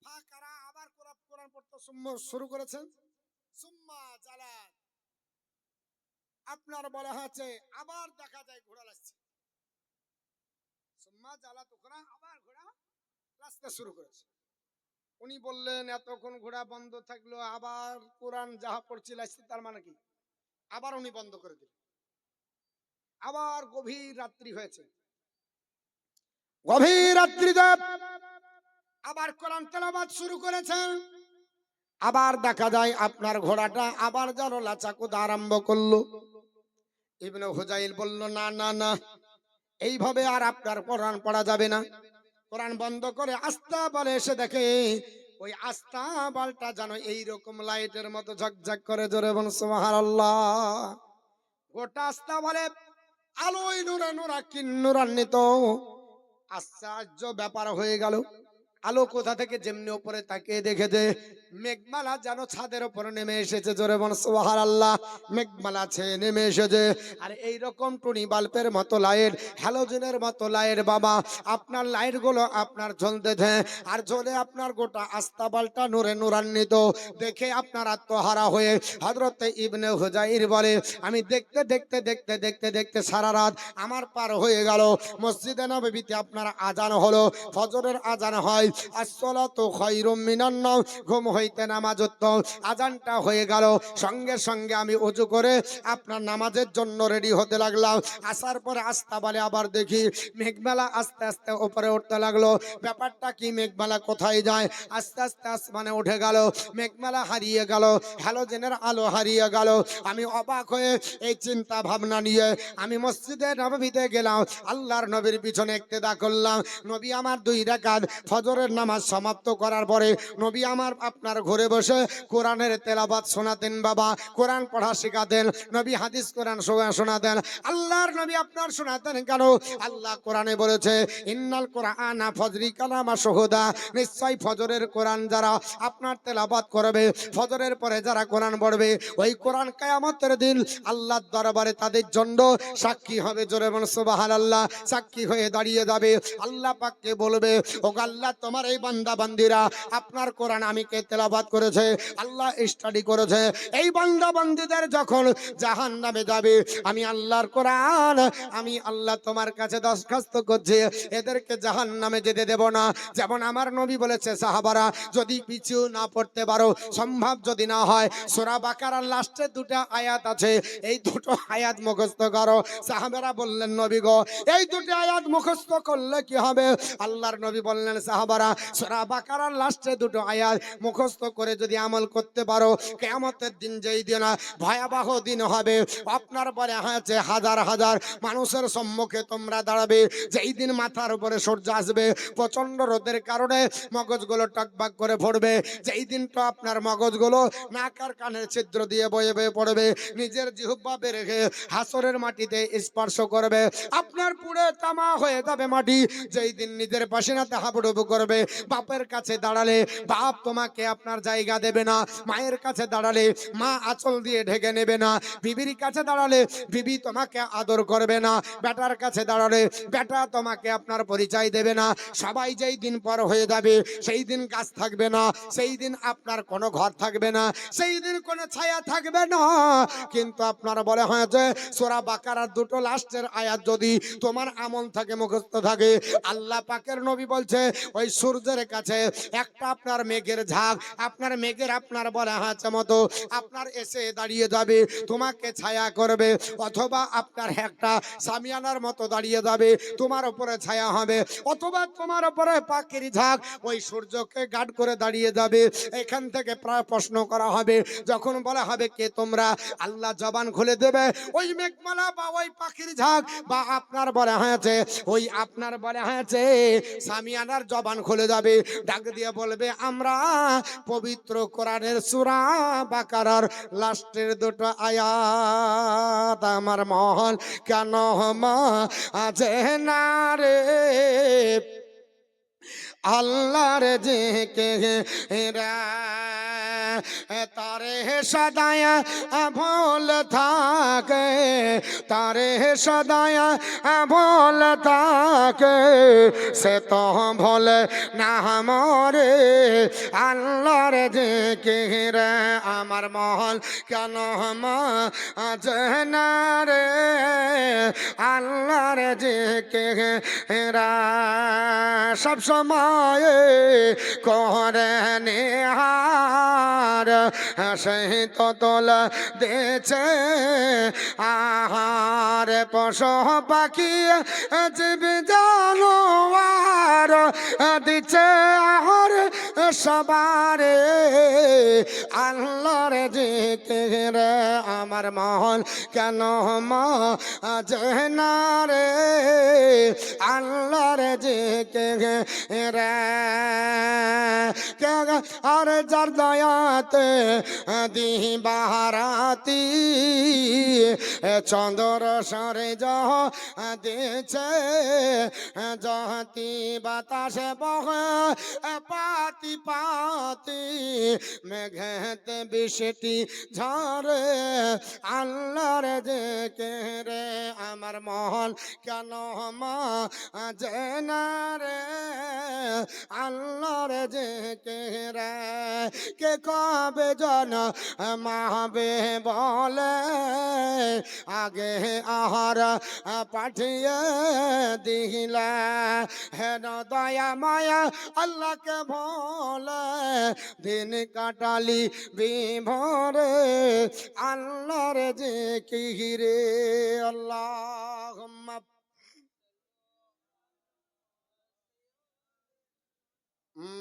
ফাঁকারা আবার কোরআন পড়তে শুরু করেছেন। সুম্মা জালাত আপনার বলা হচ্ছে আবার দেখা যায় ঘোড়া লাচছে, সুম্মা জালাত ওখানে আবার ঘোড়া লাচতে শুরু করেছে। উনি বললেন এতক্ষণ ঘোড়া বন্ধ থাকলো, আবার কোরআন যাহা পড়ছিল তার মানে কি? আবার উনি বন্ধ করে দিলেন। আবার গভীর রাত্রি হয়েছে, গভীর রাত্রিতে আবার কোরআন তেলাওয়াত শুরু করেছেন। আবার দেখা যায় আপনার ঘোড়াটা আবার যেন লাচাকুদা আরম্ভ করলো। ইবনে হুজাইল বলল না না না, এইভাবে আর আপনার কোরআন পড়া যাবে না। কোরআন বন্ধ করে আস্তাবলে এসে দেখে ওই আস্তাবলটা যেন এইরকম লাইটের মতো ঝকঝক করে, জোরে বলুন সুবহানাল্লাহ। গোটা আস্তাবলে আলোয় নূরে নূরা কিন্নুরান্বিত, আশ্চর্য ব্যাপার হয়ে গেল। আলো কোথা থেকে যেমনি উপরে তাকিয়ে দেখেছে মেঘমালা যেন ছাদের উপরে নেমে এসেছে, জোরে বলুন সুবহানাল্লাহ। মেঘমালা ছেয়ে নেমে এসেছে, আর এইরকম টুনি বাল্বের মতো লাইট, হ্যালোজেনের মতো লাইট বাবা আপনার লাইট গুলো আপনার জ্বলতেছে, আর জ্বলে আপনার গোটা আস্তাবলটা নূরে নূরান্বিত। দেখে আপনার আত্মহারা হয়ে হযরতে ইবনে হুজাইর বলে আমি দেখতে দেখতে দেখতে দেখতে দেখতে সারা রাত আমার পার হয়ে গেল। মসজিদে নববীতে আপনার আজান হলো, ফজরের আজান হয়, আসসালাতু খায়রুম মিনান নাওম, ঘুম হইতে নামাজ উত্তম। আজানটা হয়ে গেল, সঙ্গে সঙ্গে আমি ওযু করে আপনার নামাজের জন্য রেডি হতে লাগলাম। আসার পরে আস্তাবলে আবার দেখি মেঘমালা আস্তে আস্তে উপরে উঠতে লাগলো। ব্যাপারটা কি, মেঘমালা কোথায় যায়? আস্তে আস্তে আসমানে উঠে গেল, মেঘমালা হারিয়ে গেল, হ্যালোজেনের আলো হারিয়ে গেল। আমি অবাক হয়ে এই চিন্তা ভাবনা নিয়ে আমি মসজিদে নববীতে গেলাম, আল্লাহর নবীর পিছনে ইক্তেদা করলাম। নবী আমার 2 রাকাত ফজরের নামাজ সমাপ্ত করার পরে নবী আমার আপনার ঘরে বসে কোরআনের তেলাওয়াত শোনাতেন বাবা, কোরআন পড়া শেখাতেন, নবী হাদিস কোরআন শোনাতেন। আল্লাহর নবী আপনার শোনাতেন কেন? আল্লাহ কোরআনে বলেছে ইন্নাল কোরআনা ফজরি কালামা শুহুদা, নিশ্চয় ফজরের কোরআন যারা আপনার তেলাওয়াত করবে, ফজরের পরে যারা কোরআন পড়বে, ওই কোরআন কিয়ামতের দিন আল্লাহর দরবারে তাদের জন্য সাক্ষী হবে, জোরে বলুন সুবহানাল্লাহ। সাক্ষী হয়ে দাঁড়িয়ে যাবে, আল্লাহ পাককে বলবে ও আল্লাহ তোমার এই বান্দা বান্দীরা আপনার কোরআন আমি কে তেলাওয়াত করেছে, আল্লাহ স্টাডি করেছে, এই বান্দা বান্দীদের যখন জাহান্নামে যাবে আমি আল্লাহর কোরআন আমি আল্লাহ তোমার কাছে দরখাস্ত করছি এদেরকে জাহান্নামে যেতে দেব না। যেমন আমার নবী বলেছে সাহাবারা যদি পিছু না পড়তে পারো, সম্ভব যদি না হয়, সূরা বাকারার লাস্টে 2টা আয়াত আছে, এই 2টো আয়াত মুখস্থ করো। সাহাবারা বললেন নবী গো এই 2টি আয়াত মুখস্থ করলে কি হবে? আল্লাহর নবী বললেন সাহাবারা সাহাবারা সূরা বাকারার লাস্টে দুটো আয়াত মুখস্থ করে যদি আমল করতে পারো, কিয়ামতের দিন যেই দিন ভয়াবহ দিন হবে, আপনার পরে হয়েছে হাজার হাজার মানুষের সম্মুখে তোমরা দাঁড়াবে, যেই দিন মাথার উপরে সূর্য আসবে, প্রচন্ড রোদের কারণে মগজগুলো টকবাক করে পড়বে, যেই দিনটা আপনার মগজগুলো নাক আর কানের ছিদ্র দিয়ে বয়ে বয়ে পড়বে, নিজের জিহ্বা রেখে হাসরের মাটিতে স্পর্শ করবে, আপনার পুরো তামা হয়ে যাবে মাটি। যেই দিন নিজের পাশিনাতে হাবুডুবু করবে, বাপের কাছে দাঁড়ালে বাপ তোমাকে আপনার জায়গা দেবে না, মায়ের কাছে দাঁড়ালে মা আঁচল দিয়ে ঢেকে নেবে না, বিবির কাছে দাঁড়ালে বিবি তোমাকে আদর করবে না, বেটার কাছে দাঁড়ালে বেটা তোমাকে আপনার পরিচয় দেবে না। সবাই যেই দিন পর হয়ে যাবে, সেই দিন গাছ থাকবে না, সেই দিন আপনার কোনো ঘর থাকবে না, সেই দিন কোনো ছায়া থাকবে না। কিন্তু আপনার বলে হয়েছে সূরা বাকারার দুটো লাস্টের আয়াত যদি তোমার আমল থাকে, মুখস্থ থাকে, আল্লাহ পাকের নবী বলছে ওই সূর্যের কাছে একটা আপনার মেঘের ঝাঁক, আপনার মেঘের আপনার বলা হয়েছে মতো আপনার এসে দাঁড়িয়ে যাবে, তোমাকে ছায়া করবে, অথবা আপনার একটা সামিয়ানার মতো দাঁড়িয়ে যাবে, তোমার উপরে ছায়া হবে, অথবা তোমার উপরে পাখির ঝাঁক ওই সূর্যকে গার্ড করে দাঁড়িয়ে যাবে। এখান থেকে প্রায় প্রশ্ন করা হবে, যখন বলা হবে কে তোমরা, আল্লাহ জবান খুলে দেবে, ওই মেঘমালা বা ওই পাখির ঝাঁক বা আপনার বলা হয়েছে ওই আপনার বলা হয়েছে সামিয়ানার জবান খুলে যাবে, ডাক দিয়ে বলবে আমরা পবিত্র কোরআনের সূরা বাকারার লাস্টের দুটো আয়াত আমার মহল কেন মা আজে না রে, আল্লাহর যে কে রা তারে সদায় ভোল থাকে, তারে সদায় ভোল থাকে, সে তো ভোল না মরে, আল্লাহর যে কে রে আমার মহল কেন মা আজ না রে, আল্লাহর যে কে রা সব সময় করে নেহার, সেই তো তোলা দেছে আহার, পশু পাখি জীবি জানোয়ার দিচ্ছে আহার সবারে, আল্লাহর জিকির আমার মহল কেন মা না রে, আল্লাহর জিকির আর যার দয়াতে দিবারাতি চন্দ্র সরে যহ দিয়েছে, জহতি বাতাসে বহে পাতি পাতি, মেঘেতে বৃষ্টি ঝরে, আল্লাহর জিকির আমার মহল কেন মা না রে, আল্লাহর জিকির কে কবে জন মাহবে বলে, আগে আহার পাঠিয়ে দিলা, হেন দয়া মায়া আল্লাহকে ভোলে, দিন কাটালি বিভোরে, আল্লাহর জিকিরে আল্লাহুম্মা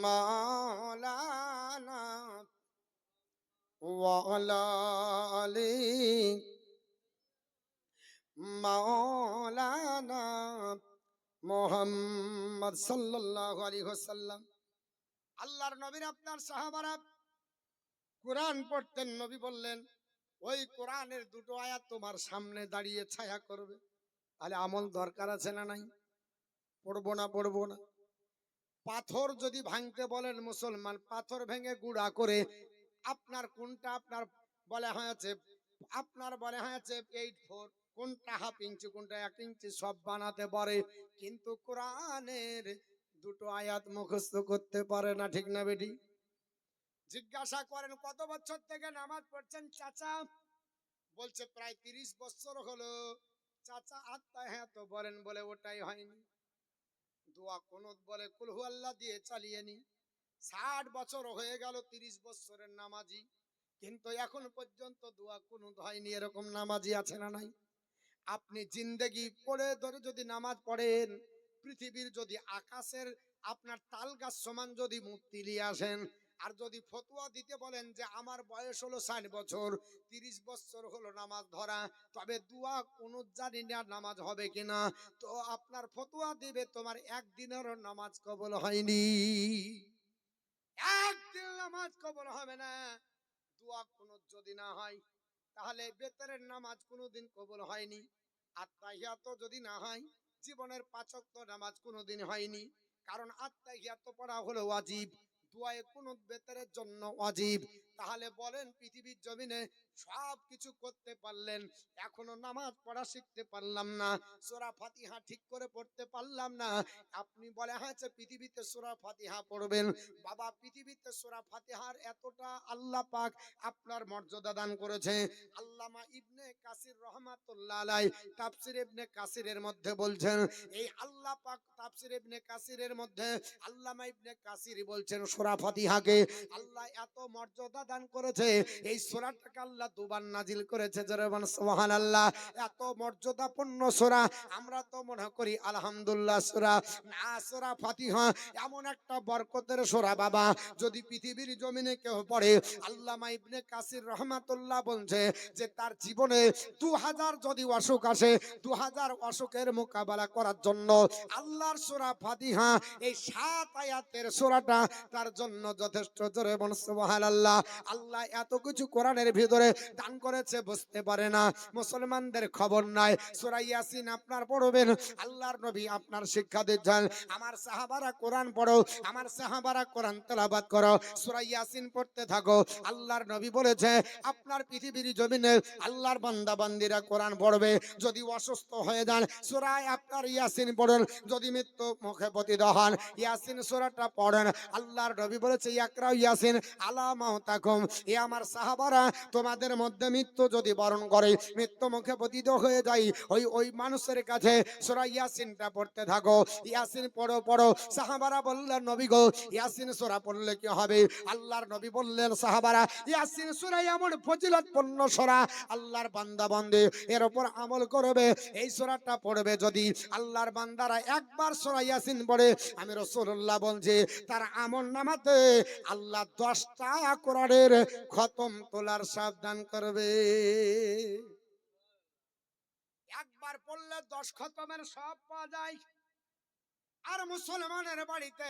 মাওলানা ওয়ালা আলি মাওলানা মুহাম্মদ সাল্লাল্লাহু আলাইহি ওয়াসাল্লাম। আল্লাহর নবীর আপনার সাহাবারা কোরআন পড়তেন, নবী বললেন ওই কোরআনের দুটো আয়াত তোমার সামনে দাঁড়িয়ে ছায়া করবে। তাহলে আমল দরকার আছে না নাই? পড়বো না পড়বো না? পাথর যদি ভাঙতে বলেন মুসলমান, পাথর ভেঙে গুঁড়া করে আপনার কোনটা আপনার বলে হয়েছে, আপনার বলে হয়েছে 8-4, কোনটা হাফ ইঞ্চি কোনটা 1 ইঞ্চি সব বানাতে পারে, কিন্তু কোরআনের দুটো আয়াত মুখস্থ করতে পারে না, ঠিক না বেটি? জিজ্ঞাসা করেন কত বছর থেকে নামাজ পড়ছেন চাচা, বলছে প্রায় 30 বছর হলো। চাচা আত্মা হ্যাঁ তো বলেন, বলে ওটাই হয়নি। দোয়া কুনুত বলে কুল হু আল্লাহ দিয়ে চালিয়ে নি। 60 বছর হয়ে গেল 30 বছরের নামাজি, কিন্তু এখন পর্যন্ত দোয়া কুনুত হয়নি। এরকম নামাজি আছে না নাই? আপনি জিন্দেগি পড়ে ধরে যদি নামাজ পড়েন, পৃথিবীর যদি আকাশের আপনার তাল গাছ সমান যদি মূর্তি নিয়ে আসেন, আর যদি ফতোয়া দিতে বলেন যে আমার বয়স হলো 60 বছর, 30 বছর হলো নামাজ ধরা, তবে দুয়া কোন জানি না নামাজ হবে কিনা, তো আপনার ফতোয়া দিবে তোমার একদিনেরও নামাজ কবুল হয়নি, একদিন নামাজ কবুল হবে না। দোয়া কোনো যদি না হয়, তাহলে বেতরের নামাজ কোনোদিন কবুল হয়নি। আত্মাহিয়াত যদি না হয়, জীবনের 5 ওয়াক্ত নামাজ কোনোদিন হয়নি। কারণ আত্মাহিয়াত পড়া হলো ওয়াজিব, দোয়ায়ে কুনুত বেতরের জন্য ওয়াজিব। তাহলে বলেন পৃথিবীর জমিনে সব কিছু করতে পারলেন, এখনো নামাজ পড়া শিখতে পারলাম না, সূরা ফাতিহা ঠিক করে পড়তে পারলাম না। আপনি বলে হয়েছে পৃথিবীতে সূরা ফাতিহা পড়বেন, বাবা পৃথিবীতে সূরা ফাতিহার এতটা আল্লাহ পাক আপনার মর্যাদা দান করেছে। আল্লামা ইবনে কাসির রহমাতুল্লাহ আলাইহি তাফসীর ইবনে কাসিরের মধ্যে বলছেন, এই আল্লাহ পাক তাফসীর ইবনে কাসিরের মধ্যে আল্লামা ইবনে কাসির বলছেন সূরা ফাতিহাকে আল্লাহ এত মর্যাদা দান করেছে, এই সূরাটাকে আল্লাহ দুবার নাজিল করেছে, জোরে বলেন সুবহানাল্লাহ। এত মর্যাদাপূর্ণ সূরা, আমরা তো মনে করি আলহামদুলিল্লাহ সূরা, না সূরা ফাতিহা এমন একটা বরকতের সূরা বাবা, যদি পৃথিবীর জমিনে কেউ পড়ে, আল্লামা ইবনে কাসির রহমাতুল্লাহ বলছে যে তার জীবনে 2000 যদি অসুখ আসে, 2000 অসুখের মোকাবেলা করার জন্য আল্লাহর সূরা ফাতিহা এই 7 আয়াতের সূরাটা তার জন্য যথেষ্ট, জোরে বলেন সুবহানাল্লাহ। আল্লাহ এত কিছু কোরআনের ভিতরে দান করেছে বুঝতে পারে না, মুসলমানদের খবর নাই। সূরা ইয়াসিন আপনার পড়বেন, আল্লাহর নবী আপনার শিক্ষা দিচ্ছেন, আমার সাহাবারা কোরআন পড়ো, আমার সাহাবারা কোরআন তেলাওয়াত করো, সূরা ইয়াসিন পড়তে থাকো। আল্লাহর নবী বলেছে আপনার পৃথিবীর জমিনে আল্লাহর বান্দা বান্দিরা কোরআন পড়বে, যদি অসুস্থ হয়ে যান সূরা আপনার ইয়াসিন পড়ুন, যদি মৃত্যু মুখে পতিত হন ইয়াসিন সূরাটা পড়েন। আল্লাহর নবী বলেছে ইয়াকরা ইয়াসিন আলা মাউতাকুম, এ আমার সাহাবারা তোমাদের মধ্যে মৃত্যু যদি বরণ করে, মৃত্যু মুখে পতিত হয়ে যায়, ওই মানুষের কাছে সূরা ইয়াসিনটা পড়তে থাকো। ইয়াসিন পড়ো পড়ো। সাহাবারা বললেন নবী গো ইয়াসিন সূরা পড়লে কি হবে? আল্লাহর নবী বললেন সাহাবারা ইয়াসিন সূরা এমন ফজিলতপূর্ণ সূরা, আল্লাহর বান্দা বান্দী এর উপর আমল করবে, এই সূরাটা পড়বে যদি আল্লাহর বান্দারা একবার সূরা ইয়াসিন পড়ে, আমি রাসূলুল্লাহ বলছি তার আমলনামাতে আল্লাহ 10টা কোরআনের খতম তোলার সাবধান করবে। একবার পড়লে 10 খতমের সব পাওয়া যায়। আর মুসলমানের বাড়িতে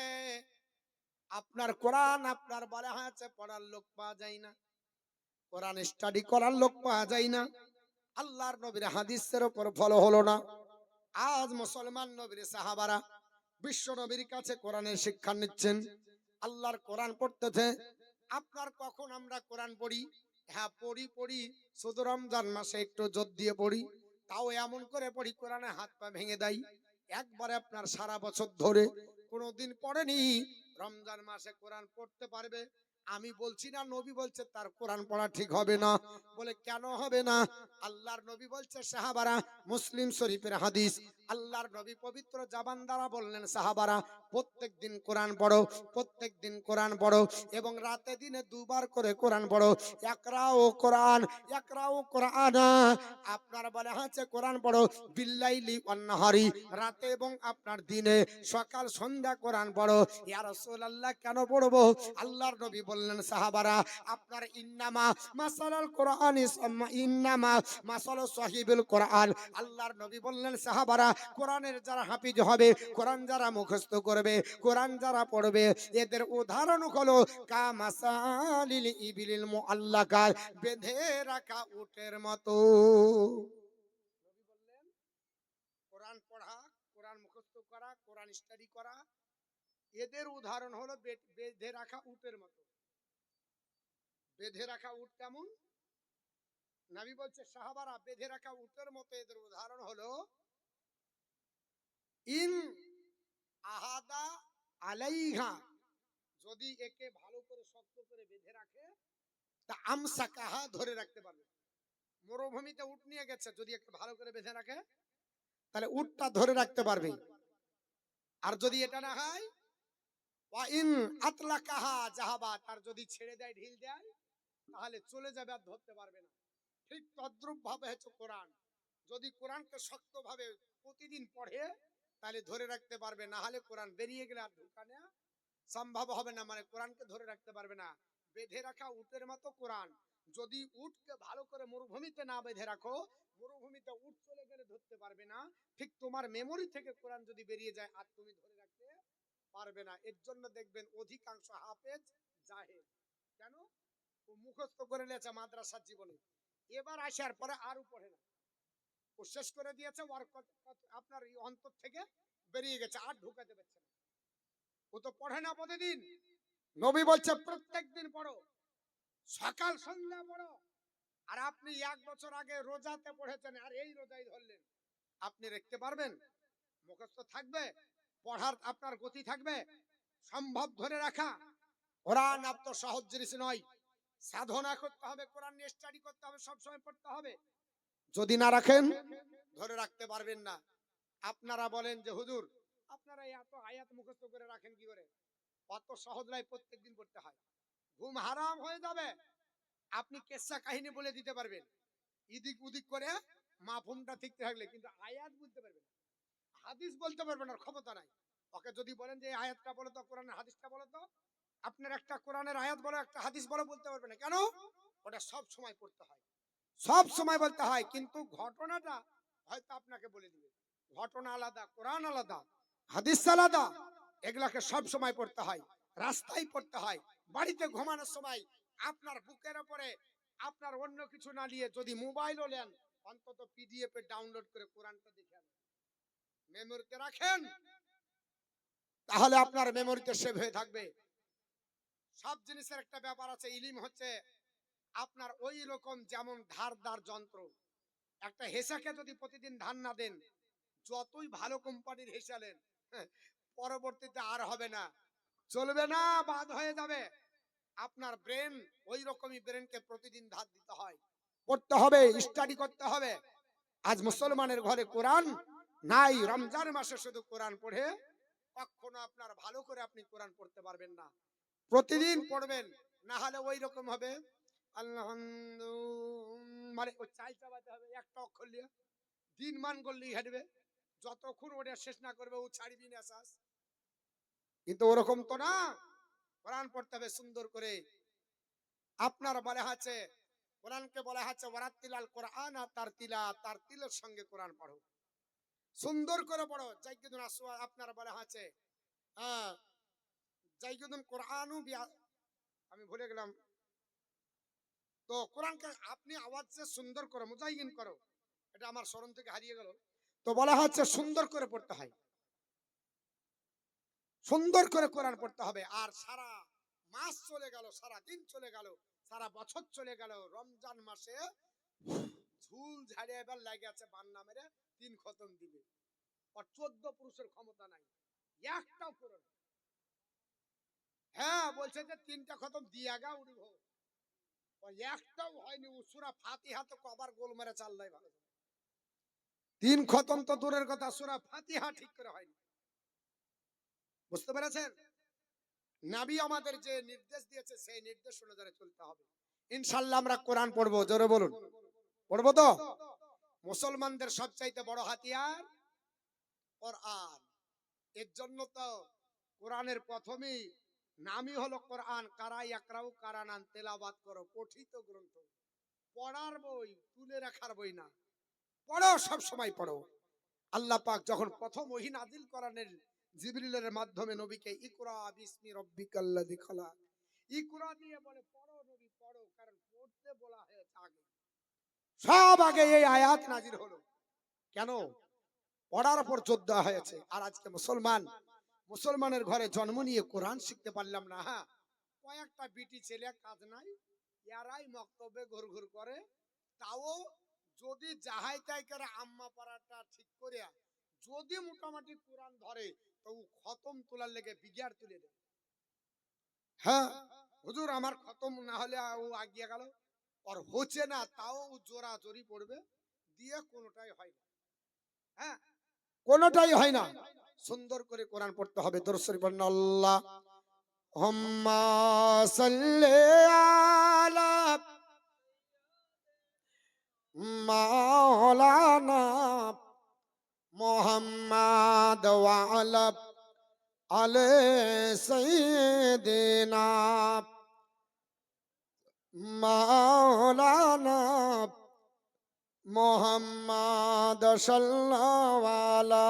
আপনার কোরআন আপনার বলা হয়েছে পড়ার লোক পাওয়া যায় না, কোরআন স্টাডি করার লোক পাওয়া যায় না, আল্লাহর নবীর হাদিসের উপর ফলো হলো না। আজ মুসলমান নবীর সাহাবারা বিশ্ব নবীর কাছে কোরআনের শিক্ষা নিচ্ছেন, আল্লাহর কোরআন পড়তেছে। আপনার কখন আমরা কোরআন পড়ি? হ্যাঁ পড়ি পড়ি, শুধু রমজান মাসে একটু জোর দিয়ে পড়ি, তাও এমন করে পড়ি কোরআনে হাত পা ভেঙে দেয়। একবারে আপনার সারা বছর ধরে কোনোদিন পড়েনি, রমজান মাসে কোরআন পড়তে পারবে? আমি বলছি না, নবী বলছে তার কোরআন পড়া ঠিক হবে না। বলে কেন হবে না? আল্লাহর নবী বলছে সাহাবারা, মুসলিম শরীফের হাদিস, আল্লাহর নবী পবিত্র জবান দ্বারা বললেন সাহাবারা প্রত্যেক দিন কোরআন পড়ো, প্রত্যেক দিন কোরআন পড়ো, এবং রাতে দিনে দুবার করে কোরআন পড়ো। ইকরাউ কোরআন, ইকরাউ কোরআন, আপনার বলা হচ্ছে কোরআন পড়ো বিল্লাইলি ওয়ান নাহারি, রাতে এবং আপনার দিনে, সকাল সন্ধ্যা কোরআন পড়ো। ইয়া রাসূলুল্লাহ কেন পড়বো? আল্লাহর নবী বললেন সাহাবারা আপনার ইন্নামা মাসালাল কোরআনি ইন্নামা মাসালু সাহিবুল কোরআন, আল্লাহর নবী বললেন সাহাবারা কোরআনের যারা হাফিজ হবে, কোরআন যারা মুখস্থ করবে, কোরআন যারা পড়বে, এদের উদাহরণ হলো কা মাসালিল ইবিলিল মুআল্লাকাত, বেঁধে রাখা উটের মতো। নবী বললেন কোরআন পড়া, কোরআন মুখস্থ করা, কোরআন স্টাডি করা, এদের উদাহরণ হলো বেঁধে রাখা উটের মতো। বেঁধে রাখা উট কেমন? নবী বলছে সাহাবারা বেঁধে রাখা উটের মতো, এদের উদাহরণ হলো ইন আহাদা আলাইহা, যদি একে ভালো করে শক্ত করে বেঁধে রাখে তা আমসাকাহা, ধরে রাখতে পারবে। মরুভূমিতে উট নিয়ে গেছে, যদি একে ভালো করে বেঁধে রাখে তাহলে উটটা ধরে রাখতে পারবে। আর যদি এটা না হয় ওয়া ইন আতলাকাহা জাহাবা, তার যদি ছেড়ে দেয়, ঢিল দেয়, তাহলে চলে যাবে, আর ধরতে পারবে না। ঠিক তদ্রূপ ভাবে হচ্ছে কোরআন, যদি কোরআনকে শক্তভাবে প্রতিদিন পড়ে তাহলে ধরে রাখতে পারবে, না হলে কোরআন বেরিয়ে গেলে আর ঢুকানো সম্ভব হবে না। মানে কোরআনকে ধরে রাখতে পারবে না। বেঁধে রাখা উটের মতো কোরআন। যদি উটকে ভালো করে মরুভূমিতে না বেঁধে রাখো, মরুভূমিতে উট চলে গেলে ধরতে পারবে না, ঠিক তোমার মেমোরি থেকে কোরআন যদি বেরিয়ে যায় আর তুমি ধরে রাখতে পারবে না। এর জন্য দেখবেন অধিকাংশ হাফেজ জাহেল। কেন? ও মুখস্থ করে নিয়েছে মাদ্রাসার জীবনে, এবার আসার পরে আরো পড়ে না, ও শেষ করে দিয়েছে, ওর আপনার অন্তর থেকে বেরিয়ে গেছে, আর ঢুকাতে পারছে না। ও তো পড়ে না প্রতিদিন। নবী বলছে প্রত্যেকদিন পড়ো, সকাল সন্ধ্যা পড়ো। আর আপনি 1 বছর আগে রোজাতে পড়েছেন আর এই রোজাই ধরলেন, আপনি রাখতে পারবেন? মুখস্থ থাকবে? পড়ার আপনার গতি থাকবে? সম্ভব ধরে রাখা? কোরআন আপ তো সহজ জিনিস নয়, সাধনা করতে হবে, কোরআন নিয়ে স্টাডি করতে হবে, সবসময় পড়তে হবে। যদি না রাখেন ধরে রাখতে পারবেন না। আপনারা বলেন যে হুজুর আপনারা এত আয়াত মুখস্থ করে রাখেন কি করে? অত সহজ নয়, প্রত্যেকদিন পড়তে হয়। ঘুম হারাম হয়ে যাবে। আপনি কেসা কাহিনী বলে দিতে পারবেন ইদিক উদিক করে মাফহুমটা ঠিক থাকলে, কিন্তু আয়াত বুঝতে পারবেন না, হাদিস বলতে পারবেন না, ক্ষমতা নাই। ওকে যদি বলেন যে আয়াতটা বলো তো, কোরআনের হাদিসটা বলো তো, আপনার একটা কোরআনের আয়াত বলো একটা হাদিস বলো, বলতে পারবে না। কেন? ওটা সব সময় পড়তে হয়, সব সময় বলতে হয়। কিন্তু ঘটনাটা হয়তো আপনাকে বলে দিবে, ঘটনা আলাদা, কোরআন আলাদা, হাদিস আলাদা। এগুলাকে সব সময় পড়তে হয়, রাস্তায় পড়তে হয়, বাড়িতে ঘুমানোর সময়। আপনার বুকের উপরে আপনার অন্য কিছু না নিয়ে যদি মোবাইলও নেন, অন্তত পিডিএফ এ ডাউনলোড করে কোরআনটা দেখেন, মেমোরিতে রাখেন, তাহলে আপনার মেমোরিতে সেভ হয়ে থাকবে। সব জিনিসের একটা ব্যাপার আছে। ইলিম হচ্ছে আপনার ওই রকম যেমন ধারদার যন্ত্র। একটা হেসাকে যদি প্রতিদিন ধান না দেন, যতই ভালো কোম্পানির হেসালেন, পরবর্তীতে আর হবে না, চলবে না, বাদ হয়ে যাবে। আপনার ব্রেন ওই রকমই, ব্রেনকে প্রতিদিন ধার দিতে হয়, পড়তে হবে, স্টাডি করতে হবে। আজ মুসলমানের ঘরে কোরআন নাই। রমজান মাসে শুধু কোরআন পড়ে কখনো আপনার ভালো করে আপনি কোরআন পড়তে পারবেন না। প্রতিদিন পড়বেন, না হলে ওই রকম হবে আলহামদুলিল্লাহ, মানে ওই চাই চাবাতে হবে, একটা অক্ষর নিয়ে দিন মান করলেই হাঁটবে, যতক্ষণ ওটা শেষ না করবে ও ছাড়বি না শ্বাস। কিন্তু ওরকম তো না, কোরআন পড়তে হবে সুন্দর করে। আপনার বলা আছে, কোরআনকে বলা আছে ওয়ারাতিলাল কোরআন, তার তিলা, তার তিলের সঙ্গে কোরআন পড়ো, সুন্দর করে পড়ো। জাইকুদুন আসওয়া আপনার বলা আছে, হ্যাঁ, জাইকুদুন কোরআনু আমি ভুলে গেলাম তো। কোরআনকে আপনি আওয়াজে সুন্দর করো, মুজাইয়িন করো, এটা আমার স্মরণ থেকে হারিয়ে গেল। তো বলা হচ্ছে সুন্দর করে পড়তে হয়, সুন্দর করে কোরআন পড়তে হবে। আর সারা মাস চলে গেল, সারা দিন চলে গেল, সারা বছর চলে গেল, রমজান মাসে ঝুল ঝাড়িয়ে এবার লাগে আছে বান্না মেরে 3 খতম দিবে, আর 14 পুরুষের ক্ষমতা নাই, একটাও পুরো না। হ্যাঁ বলছে যে 3টা খতম দিয়া গা উড়ব, একটাও হয়নি। সূরা ফাতিহা তো কবার গোল মেরে চাল্লাই ভালো, 3 খতম তো দূরের কথা, সূরা ফাতিহা ঠিক করে হয়নি। বুঝতে পেরেছেন? নবী আমাদের যে নির্দেশ দিয়েছে সেই নির্দেশ অনুযায়ী চলতে হবে। ইনশাআল্লাহ আমরা কোরআন পড়বো, জোরে বলুন পড়বো তো। মুসলমানদের সবচাইতে বড় হাতিয়ার কোরআন। এর জন্য তো কোরআনের প্রথমেই নামই হলো কোরআন। কারা ইয়াকরাউ কারানান, তেলাওয়াত করো, পঠিত গ্রন্থ, পড়ার বই, তুলে রাখার বই না, পড়ো, সব সময় পড়ো। আল্লাহ পাক যখন প্রথম ওহী নাযিল করানের জিবরিলের মাধ্যমে নবীকে ইকরা বিসমি রাব্বিকাল্লাযী খালাক, ইকরা দিয়ে বলে পড়ো নবী পড়ো, কারণ পড়তে বলা হয়েছে আগে, সব আগে এই আয়াত নাযিল হলো। কেন? পড়ার উপর জোর দেওয়া হয়েছে। আর আজকে মুসলমানের ঘরে জন্ম নিয়ে কোরআন শিখতে পারলাম না। হ্যাঁ, কয়েকটা বিটি ছেলে কাজ নাই, এরাই মক্তবে ঘুরঘুর করে, তাও যদি যাহাই তাই করে আম্মা পাড়াটা ঠিক করে যদি মোটামুটি কোরআন ধরে তো খতম তোলার লেগে বিঘার তুলে দেয়। হ্যাঁ হুজুর আমার খতম না হলে ও আগিয়ে গেল, আর হচ্ছে না তাও জোরা জোরি পড়বে, দিয়ে কোনোটাই হয় না। হ্যাঁ, কোনোটাই হয় না। সুন্দর করে কোরআন পড়তে হবে। দরুদ শরীফ পড়ুন, আল্লাহ হুম্মা সাল্লি আলা মাওলানা মোহাম্মদ ওয়া আলা আলে সাইয়্যিদিনা মাওলানা মোহাম্মদ সাল্লাল্লাহু আলা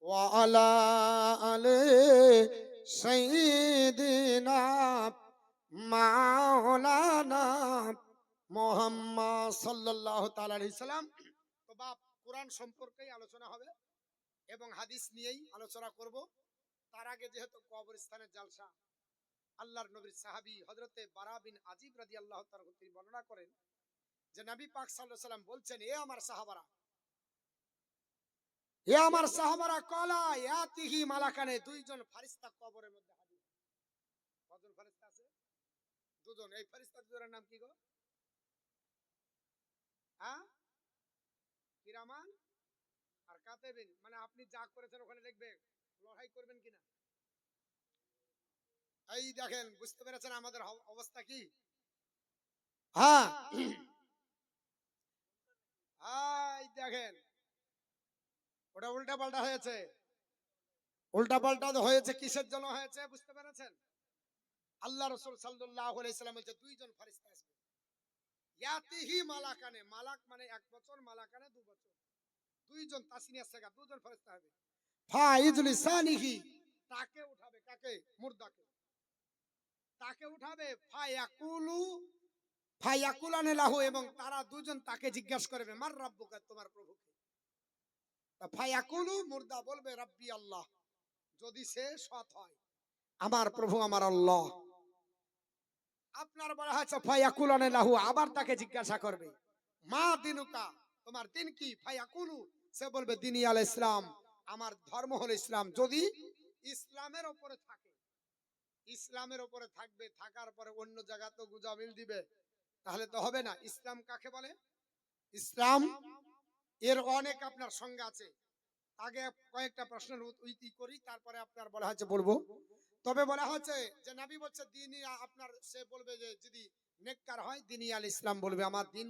ওয়া আলা আলে সাইয়্যিদিনা মাওলানা মোহাম্মদ সাল্লাল্লাহু তাআলা আলাইহি সাল্লাম। তো বাপ, কোরআন সম্পর্কেই আলোচনা হবে এবং হাদিস নিয়েই আলোচনা করব। তার আগে যেহেতু কবরস্থানের জালসা, আল্লাহর নবীর সাহাবী হযরতে বারা বিন আজিব রাদিয়াল্লাহু তাআলা তিনি বর্ণনা করেন যে নবী পাক সাল্লাল্লাহু আলাইহি সাল্লাম বলছেন, এ আমার সাহাবারা, এ আমার সাহাবারা, কলা ইয়াতিহি মালাকানে, দুইজন ফেরেশতা কবরের মধ্যে হাজির। কজন ফেরেশতা আছে? দুজন। এই ফেরেশতা দুজনের নাম কি গো? হ্যাঁ, কিরামান আর কাতেবিন। মানে আপনি যা করেছেন ওখানে লিখবে, লড়াই করবেন কিনা। এই দেখেন, বুঝতে পেরেছেন আমাদের অবস্থা কি? হ্যাঁ, এই দেখেন, ওটা উল্টা পাল্টা হয়েছে। উল্টা পাল্টা হয়েছে, কিসের জন্য হয়েছে বুঝতে পেরেছেন? আল্লাহ রাসূল সাল্লাল্লাহু আলাইহি সাল্লাম বলছে দুইজন ফেরেশতা আসবে। ইয়াতিহি মালাকানে, মালাক মানে 1 বছর, মালাকানে 2 বছর। দুইজন তাসনিয়া সেগা, দুজন ফেরেশতা হবে। ফাইজলিসানিহি, তাকে উঠাবে। কাকে? মুর্দাকে। তাকে উঠাবে। ফায়াকুলানে লাহু, এবং তারা দুজন তাকে জিজ্ঞাসা করবে, মার রাব্বুকা, তোমার প্রভু কে? ফায়াকুলু, মুর্দা বলবে, রাব্বি আল্লাহ। যদি সে সৎ হয়, আমার প্রভু আমার আল্লাহ। আপনার বলা হয়েছে ফায়াকুলানে লাহু, আবার তাকে জিজ্ঞাসা করবে, মা দিনুকা, তোমার দিন কি? ফায়াকুলু, সে বলবে, দিনী আল ইসলাম, আমার ধর্ম হলো ইসলাম। যদি ইসলামের উপরে থাকে, ইসলামের উপরে থাকবে, থাকার পরে অন্য জায়গা তো গুজামিল দিবে, তাহলে তো হবে না। ইসলাম কাকে বলে? ইসলাম এর অনেক আপনার সংজ্ঞা আছে। আগে কয়েকটা প্রশ্নের উত্তর করি, তারপরে আপনার বলা হচ্ছে বলবো। তবে বলা হচ্ছে যে নবী বলছে দিনী, আপনার সে বলবে যে যদি নেককার হয়, দিনী আল ইসলাম বলবে, আমার দিন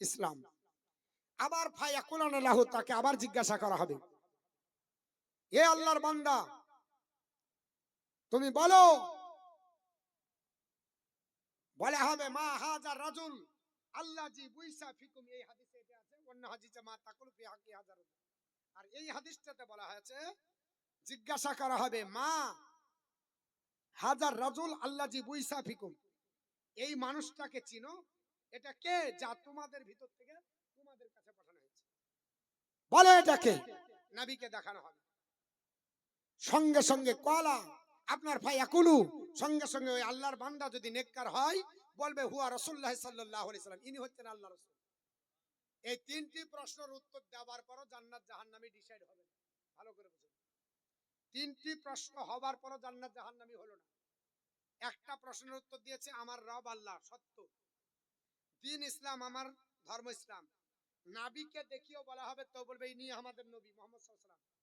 ইসলাম। আবার ফায়াকুলান লাহু, তাকে আবার জিজ্ঞাসা করা হবে, এ আল্লাহর বান্দা, তুমি বলো। বলা হবে, মা হাজার রাজুল আল্লাজি বুইসা ফিকুম, এই হাদিসে এটা আছে। অন্য হাদিসে মা তাকুল ফি হাকি হাজার। আর এই হাদিসটাতে বলা হয়েছে, জিজ্ঞাসা করা হবে, মা হাজার রাজুল আল্লাজি বুইসা ফিকুম, এই মানুষটাকে চিনো? এটা কে যা তোমাদের ভিতর থেকে তোমাদের কাছে পাঠানো হয়েছে? বলো এটা কে? নবীকে দেখানো হবে। সঙ্গে সঙ্গে কলা, আপনার ফায়াকুলু, সঙ্গে সঙ্গে ওই আল্লাহর বান্দা যদি নেককার হয়, বলবে, হুয়া রাসূলুল্লাহ সাল্লাল্লাহু আলাইহি সাল্লাম, ইনি হচ্ছেন আল্লাহর রাসূল। এই তিনটি প্রশ্নের উত্তর দেওয়ার পরও জান্নাত জাহান্নামী ডিসাইড হবে না। ভালো করে বুঝুন, তিনটি প্রশ্ন হবার পরও জান্নাত জাহান্নামী হলো না। একটা প্রশ্নের উত্তর দিয়েছে, আমার রব আল্লাহ সত্য, দিন ইসলাম, আমার ধর্ম ইসলাম। নাবিকে দেখিও বলা হবে, তো বলবে ইনি আমাদের নবী মুহাম্মদ সাল্লাল্লাহু আলাইহি ওয়াসাল্লাম।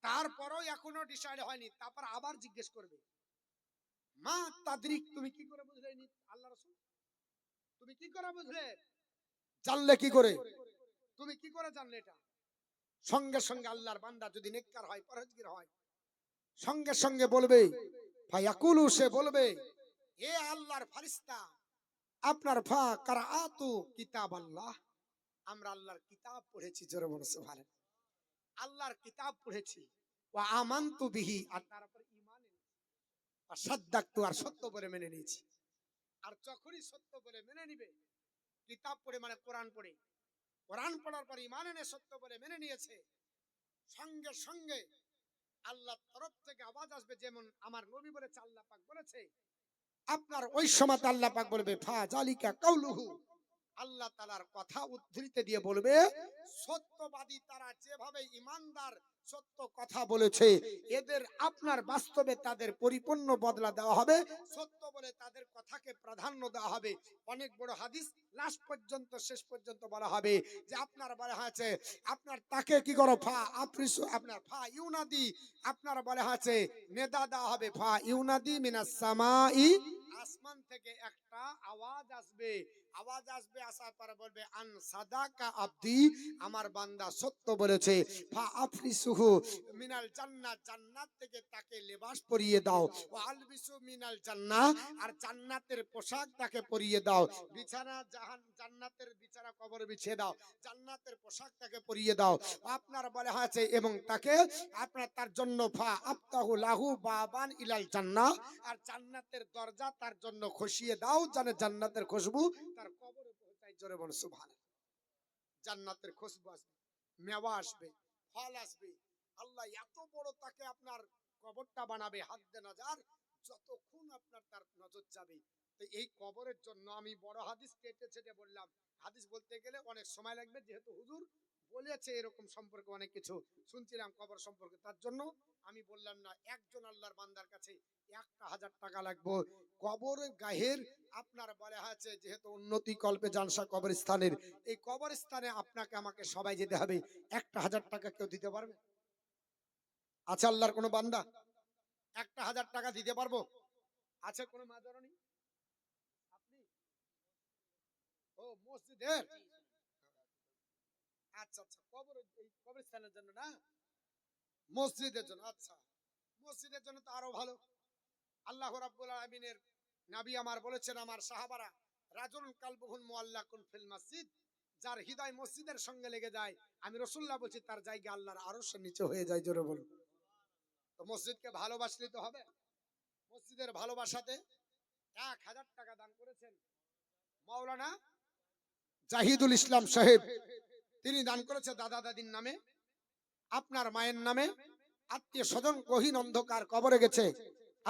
তারপরও এখনো ডিসাইড হয়নি, তারপর আবার জিজ্ঞেস করবে, মা তাদরিক, তুমি কি করে বুঝলে ইনি আল্লাহ রাসূল? তুমি কি করে বুঝলে? জানলে কি করে? তুমি কি করে জানলে এটা? সঙ্গে সঙ্গে আল্লাহর বান্দা যদি নেককার হয়, পরহেজগার হয়, সঙ্গে সঙ্গে বলবে, ফায়াকুলু, সে বলবে, এ আল্লাহর ফেরেশতা, আপনার ফা কারাআতু কিতাব আল্লাহ, আমরা আল্লাহর কিতাব পড়েছি। জোরে বলো সুবহানাল্লাহ। আল্লাহর কিতাব পড়েছি, ওয়া আমানতু বিহি, আর তার উপর ঈমান এনেছি, আর সাদ্দাকতু, আর সত্য বলে মেনে নিয়েছি। আর যখনই সত্য বলে মেনে নিবে, কিতাব পড়ে মানে কোরআন পড়ে, কোরআন পড়ার পর ঈমান এনে সত্য বলে মেনে নিয়েছে, সঙ্গে সঙ্গে আল্লাহর তরফ থেকে আওয়াজ আসবে, যেমন আমার নবী বলেছে, আল্লাহ পাক বলেছে, আপনার ওই সময় আল্লাহ পাক বলবে, ফা জালিকা কাউলুহু, আল্লাহ তাআলার কথা উদ্ধৃতি দিয়ে বলবে, সত্যবাদী তারা যেভাবে ইমানদার সত্য কথা বলেছে, এদের আপনার বাস্তবে তাদের পরিপূর্ণ বদলা দেওয়া হবে, সত্য বলে তাদের কথাকে প্রাধান্য দেওয়া হবে। অনেক বড় হাদিস, লাস্ট পর্যন্ত, শেষ পর্যন্ত বলা হবে যে আপনার বলা হয়েছে, আপনার তাকে কি করো, ফা আফরিসু, আপনার ফা ইউনাদি, আপনার বলা হয়েছে নেদা দেওয়া হবে, ফা ইউনাদি মিনাস সামাই, আসমান আসমান থেকে একটা আওয়াজ আসবে, আওয়াজ আসবে, আসার পরে বলবে আন সাদাকা আব্দি, আমার বান্দা সত্য বলেছে, ফা আফরিসুহু মিনাল জান্নাত, জান্নাত থেকে তাকে লেবাস পরিয়ে দাও, ওয়া আলবিসু মিনাল জান্নাহ, আর জান্নাতের পোশাক তাকে পরিয়ে দাও, বিছানা জান্নাতের বিছানা কবরে বিছিয়ে দাও, জান্নাতের পোশাক তাকে পরিয়ে দাও। আপনার বলা হয়েছে এবং তাকে আপনার তার জন্য ফা আফতাহু লাহু বাবান ইলাল জান্নাহ, আর জান্নাতের দরজা তার জন্য খুশিয়ে দাও, যেন জান্নাতের খুশবু তার কবরে পৌঁছায়। জোরে বল সুবহানাল্লাহ। জান্নাতের খুশবু আসবে, মেওয়া আসবে, ফল আসবে। আল্লাহ এত বড় তাকে আপনার কবরটা বানাবে, হাদ্দে নাজার, যতক্ষণ আপনার তার নজর যাবে। তো এই কবরের জন্য আমি বড় হাদিস কেটে ছেটে বললাম, হাদিস বলতে গেলে অনেক সময় লাগবে, যেহেতু হুজুর বলেছে এরকম সম্পর্কে অনেক কিছু শুনছিলাম কবর সম্পর্কে, তার জন্য আমি বললাম না। একজন আল্লাহর বান্দার কাছে 1,000 টাকা লাগবে কবরের গায়ের, আপনার বলা হয়েছে যেহেতু উন্নতি কল্পে জালসা কবরস্থানের, এই কবরস্থানে আপনাকে আমাকে সবাই যেতে হবে। 1,000 টাকা কেউ দিতে পারবে? আছে আল্লাহর কোনো বান্দা 1,000 টাকা দিতে পারবো? আছে কোনো মাদারনি? আপনি? ও মসজিদের, আচ্ছা আচ্ছা, কবর এই কবরস্থানের জন্য না, মসজিদের জন্য। আচ্ছা, মসজিদের জন্য তো আরো ভালো। আল্লাহ রাব্বুল আলামিনের নবী আমার বলেছেন, আমার সাহাবারা, রাজুল কালবুহুন মুআল্লাকুন ফিল মসজিদ, যার হৃদয় মসজিদের সঙ্গে লেগে যায়, আমি রাসূলুল্লাহ বলছি তার জায়গা আল্লাহর আরশের নিচে হয়ে যায়। জোরে বলুন। তো মসজিদকে ভালোবাসলে তো হবে। মসজিদের ভালোবাসাতে 1,000 টাকা দান করেছেন মাওলানা জাহিদুল ইসলাম সাহেব। তিনি দান করেছে দাদা দাদির নামে, আপনার মায়ের নামে। আত্মীয় স্বজন গহীন অন্ধকার কবরে গেছে,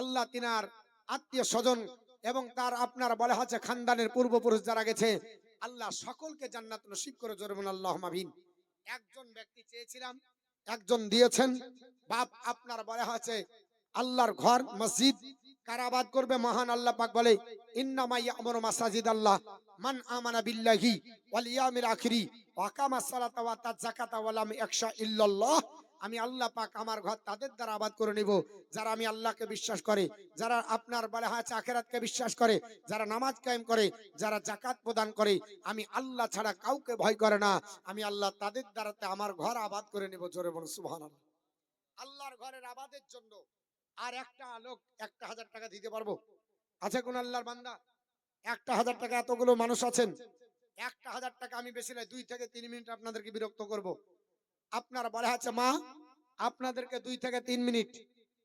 আল্লাহ তিনার আত্মীয় স্বজন এবং তার আপনার বলা হচ্ছে খানদানের পূর্বপুরুষ যারা গেছে, আল্লাহ সকলকে জান্নাত নসিব করে। জোরে বলুন আল্লাহুম্মা আমিন। একজন ব্যক্তি চেয়েছিলাম, একজন দিয়েছেন। বাপ আপনার বলা হচ্ছে আল্লাহর ঘর মসজিদ কারাবাদ করবে, মহান আল্লাহ পাক বলে ইন্নামা ইয়ামুরু মাসাজিদ আল্লাহ মান আমানা বিল্লাহি ওয়াল ইয়াউমিল আখিরি ওয়া আকামাস সালাতা ওয়া আতাজ যাকাতা ওয়া লাম ইয়াখশা ইল্লাল্লাহ। আমি আল্লাহ পাক আমার ঘর তাদের দ্বারা আবাদ করে নিব যারা আমি আল্লাহকে বিশ্বাস করে, যারা আপনার বলা হয়েছে আখিরাতকে বিশ্বাস করে, যারা নামাজ কায়েম করে, যারা যাকাত প্রদান করে, আমি আল্লাহ ছাড়া কাউকে ভয় করে না, আমি আল্লাহ তাদের দ্বারাতে আমার ঘর আবাদ করে নিব। জোরে বলুন সুবহানাল্লাহ। আল্লাহর ঘরের আবাদের জন্য আর একটা লোক 1,000 টাকা দিতে পারবো? আছে কোন আল্লাহর বান্দা? 1,000 টাকা, এতগুলো মানুষ আছেন, 1,000 টাকা আমি বেশি নাই, 2 থেকে 3 মিনিট আপনাদেরকে বিরক্ত করব। আপনার বলা আছে মা, আপনাদেরকে 2 থেকে 3 মিনিট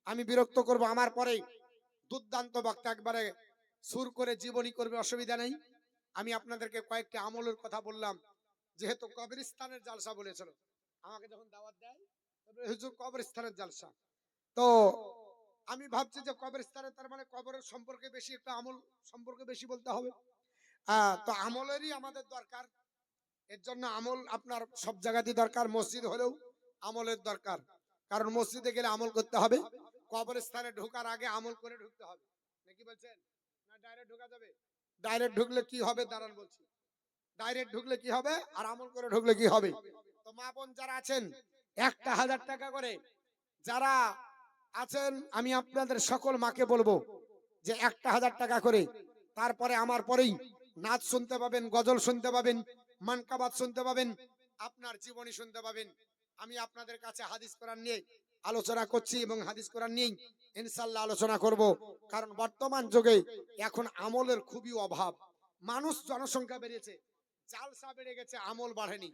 আমি বিরক্ত করব, আমার পরে দুর্দান্ত বক্তা একবারে সুর করে জীবনী করবে, অসুবিধা নেই। আমি আপনাদেরকে কয়েকটি আমলের কথা বললাম, যেহেতু কবরস্থানের জালসা বলেছিল, আমাকে যখন দাওয়াত দেয় তবে হুজুর কবরস্থানের জালসা, তো আমি ভাবছি যে কবরস্থানে তার মানে কবরের সম্পর্কে বেশি, একটা আমল সম্পর্কে বেশি বলতে হবে। তো আমলেরই আমাদের দরকার, এর জন্য আমল আপনার সব জায়গাতেই দরকার, মসজিদ হলেও আমলের দরকার, কারণ মসজিদে গেলে আমল করতে হবে, কবরস্থানে ঢোকার আগে আমল করে ঢুকতে হবে। নাকি বলছেন? না ডাইরেক্ট ঢোকা যাবে? ডাইরেক্ট ঢুকলে কি হবে দাঁড়ান বলছি, ডাইরেক্ট ঢুকলে কি হবে আর আমল করে ঢুকলে কি হবে? তো মা বোন যারা আছেন 1,000 টাকা করে যারা আছেন, আমি আপনাদের সকল মাকে বলবো যে 1,000 টাকা করে, তারপরে আমার পরেই নাচ শুনতে পাবেন, গজল শুনতে পাবেন, মানকাবাত শুনতে পাবেন, আপনার জীবনী শুনতে পাবেন। আমি আপনাদের কাছে হাদিস কোরআন নিয়ে আলোচনা করছি এবং হাদিস কোরআন নিয়ে ইনশাআল্লাহ আলোচনা করব, কারণ বর্তমান যুগে এখন আমলের খুবই অভাব। মানুষ জনসংখ্যা বেড়েছে, জালসা বেড়ে গেছে, আমল বাড়েনি।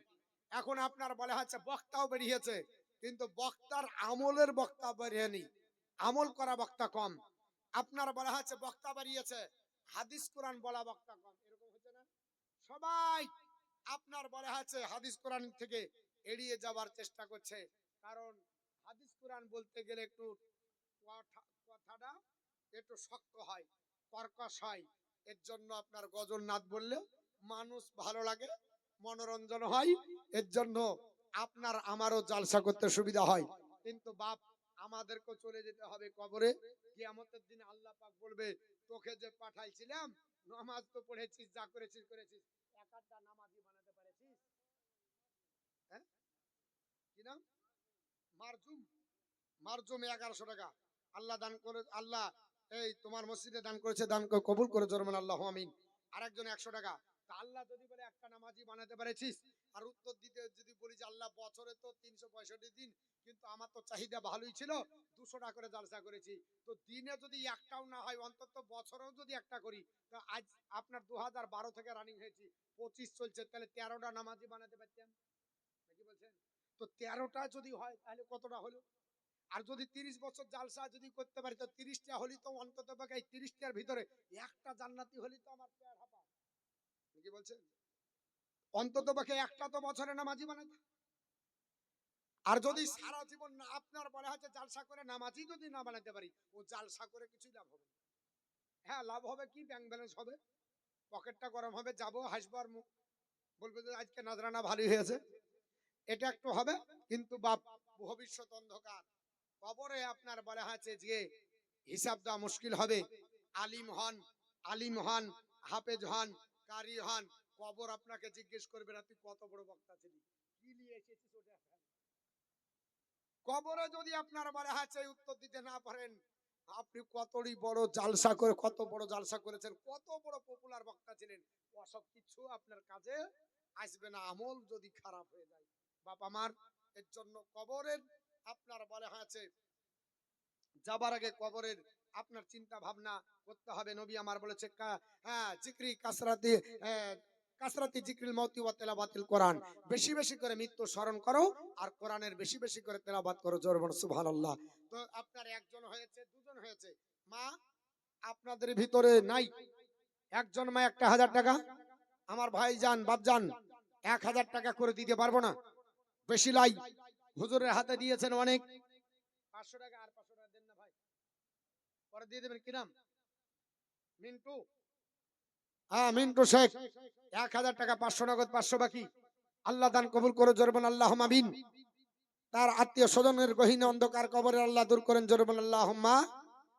এখন আপনার বলা হচ্ছে বক্তাও বেরিয়েছে, কিন্তু বক্তার আমলের বক্তা বেরিয়েনি, আমল করা বক্তা কম। আপনার বলা হচ্ছে বক্তা বাড়িয়েছে, হাদিস কোরআন বলা বক্তা কম, এরকম হচ্ছে না? সবাই আপনার বলা হচ্ছে হাদিস কোরআন থেকে এড়িয়ে যাওয়ার চেষ্টা করছে, কারণ হাদিস কোরআন বলতে গেলে একটু কথাটা একটু শক্ত হয়, কর্কশ হয়। এর জন্য আপনার গজল নাথ বললে মানুষ ভালো লাগে, মনোরঞ্জন হয়, এর জন্য আপনার আমারও জালসা করতে সুবিধা হয়। কিন্তু বাপ আমাদেরকেও চলে যেতে হবে কবরে, কিয়ামতের দিনে আল্লাহ পাক বলবে তোকে যে পাঠাইছিলাম, নামাজ তো পড়েছিস, যা করেছিস করেছিস, এক আধটা নামাজি বানাতে পেরেছিস? হ্যাঁ, কি নাম? মারজুম, মারজুম 1100 টাকা আল্লাহ দান করে, আল্লাহ এই তোমার মসজিদে দান করেছে, দান কবুল করে জোরমান আল্লাহ আমিন। আরেকজন 100 টাকা। তা আল্লাহ যদি বলে একটা নামাজি বানাতে পেরেছিস, আর উত্তর দিতে যদি বলি যে আল্লাহ বছরে তো 365 দিন, কিন্তু আমার তো চাহিদা ভালোই ছিল, 200 টাকা করে জালসা করেছি, তো দিনে যদি একটাও না হয়, অন্তত বছরেও যদি একটা করি, তো আজ আপনার 2012 থেকে রানিং হয়েছি, 25 চলছে, তাহলে 13টা নামাজি বানাতে পারতাম নাকি বলছেন? তো 13টা যদি হয় তাহলে কতটা হলো? আর যদি 30 বছর জালসা যদি করতে পারি, তো 30টা হলি তো অন্তত পক্ষে 30টার ভিতরে একটা জান্নাতি হলি তো আমার পেয়ার হাপা কি বলছেন? অন্তত পক্ষে একটা তো বছরে নামাজি বানাতে। আর যদি সারা জীবন না আপনার বলা হচ্ছে জালসা করে নামাজি যদি না বানাতে পারি, ও জালসা করে কিছুই লাভ হবে না। হ্যাঁ, লাভ হবে কি, ব্যাংক ব্যালেন্স হবে, পকেটটা গরম হবে, যাবো হাসবো আর বলবে যে আজকে নাজরানা ভালোই হয়েছে, এটা একটু হবে। কিন্তু বাপ, ভবিষ্যৎ অন্ধকার। কবরে আপনার বলা আছে যে হিসাব দেওয়া মুশকিল হবে। আলিম হন, আলিম হন, হাফেজ হন, কারি হন, কবর আপনাকে জিজ্ঞেস করবে না তুই কত বড় বক্তা ছিলি, কি নিয়ে এসেছিস ওটা। কবরে যদি আপনার বলা আছে উত্তর দিতে না পারেন, আপনি কতই বড় জালসা করে, কত বড় জালসা করেছেন, কত বড় পপুলার বক্তা ছিলেন, ওসব কিছু আপনার কাজে আসবে না, আমল যদি খারাপ হয়ে যায়। বাপ আমার, এর জন্য কবরের আপনার বলা আছে যাবার আগে কবরের আপনার চিন্তা ভাবনা করতে হবে। নবী আমার বলেছে হ্যাঁ, জিকরি কাসরাতি, কাসরাতি জিকরিল মাউতি ওয়া তিলাওয়াতিল কোরআন, বেশি বেশি করে মৃত্যু স্মরণ করো আর কোরআনের বেশি বেশি করে তেলাওয়াত করো। জোরে বলো সুবহানাল্লাহ। তো আপনার একজন হয়েছে, দুজন হয়েছে, মা আপনাদের ভিতরে নাই, একজন মা 1000 টাকা, আমার ভাই যান বাপ যান 1000 টাকা করে দিতে পারবো না, বেশি লাই, হুজুরের হাতে দিয়েছেন অনেক, 500 টাকা আর 500 টাকা দেন না ভাই, পরে দিয়ে দেবেন। কি নাম? মিন্টু। হ্যাঁ, মিন্টু শেখ। 1000 টাকা, 500 নগদ, 500 বাকি। আল্লাহ দান কবুল করে জোরবান আল্লাহ আমিন। তার আত্মীয় স্বজনের গহীন অন্ধকার কবরে আল্লাহ দূর করেন জোরবান আল্লাহ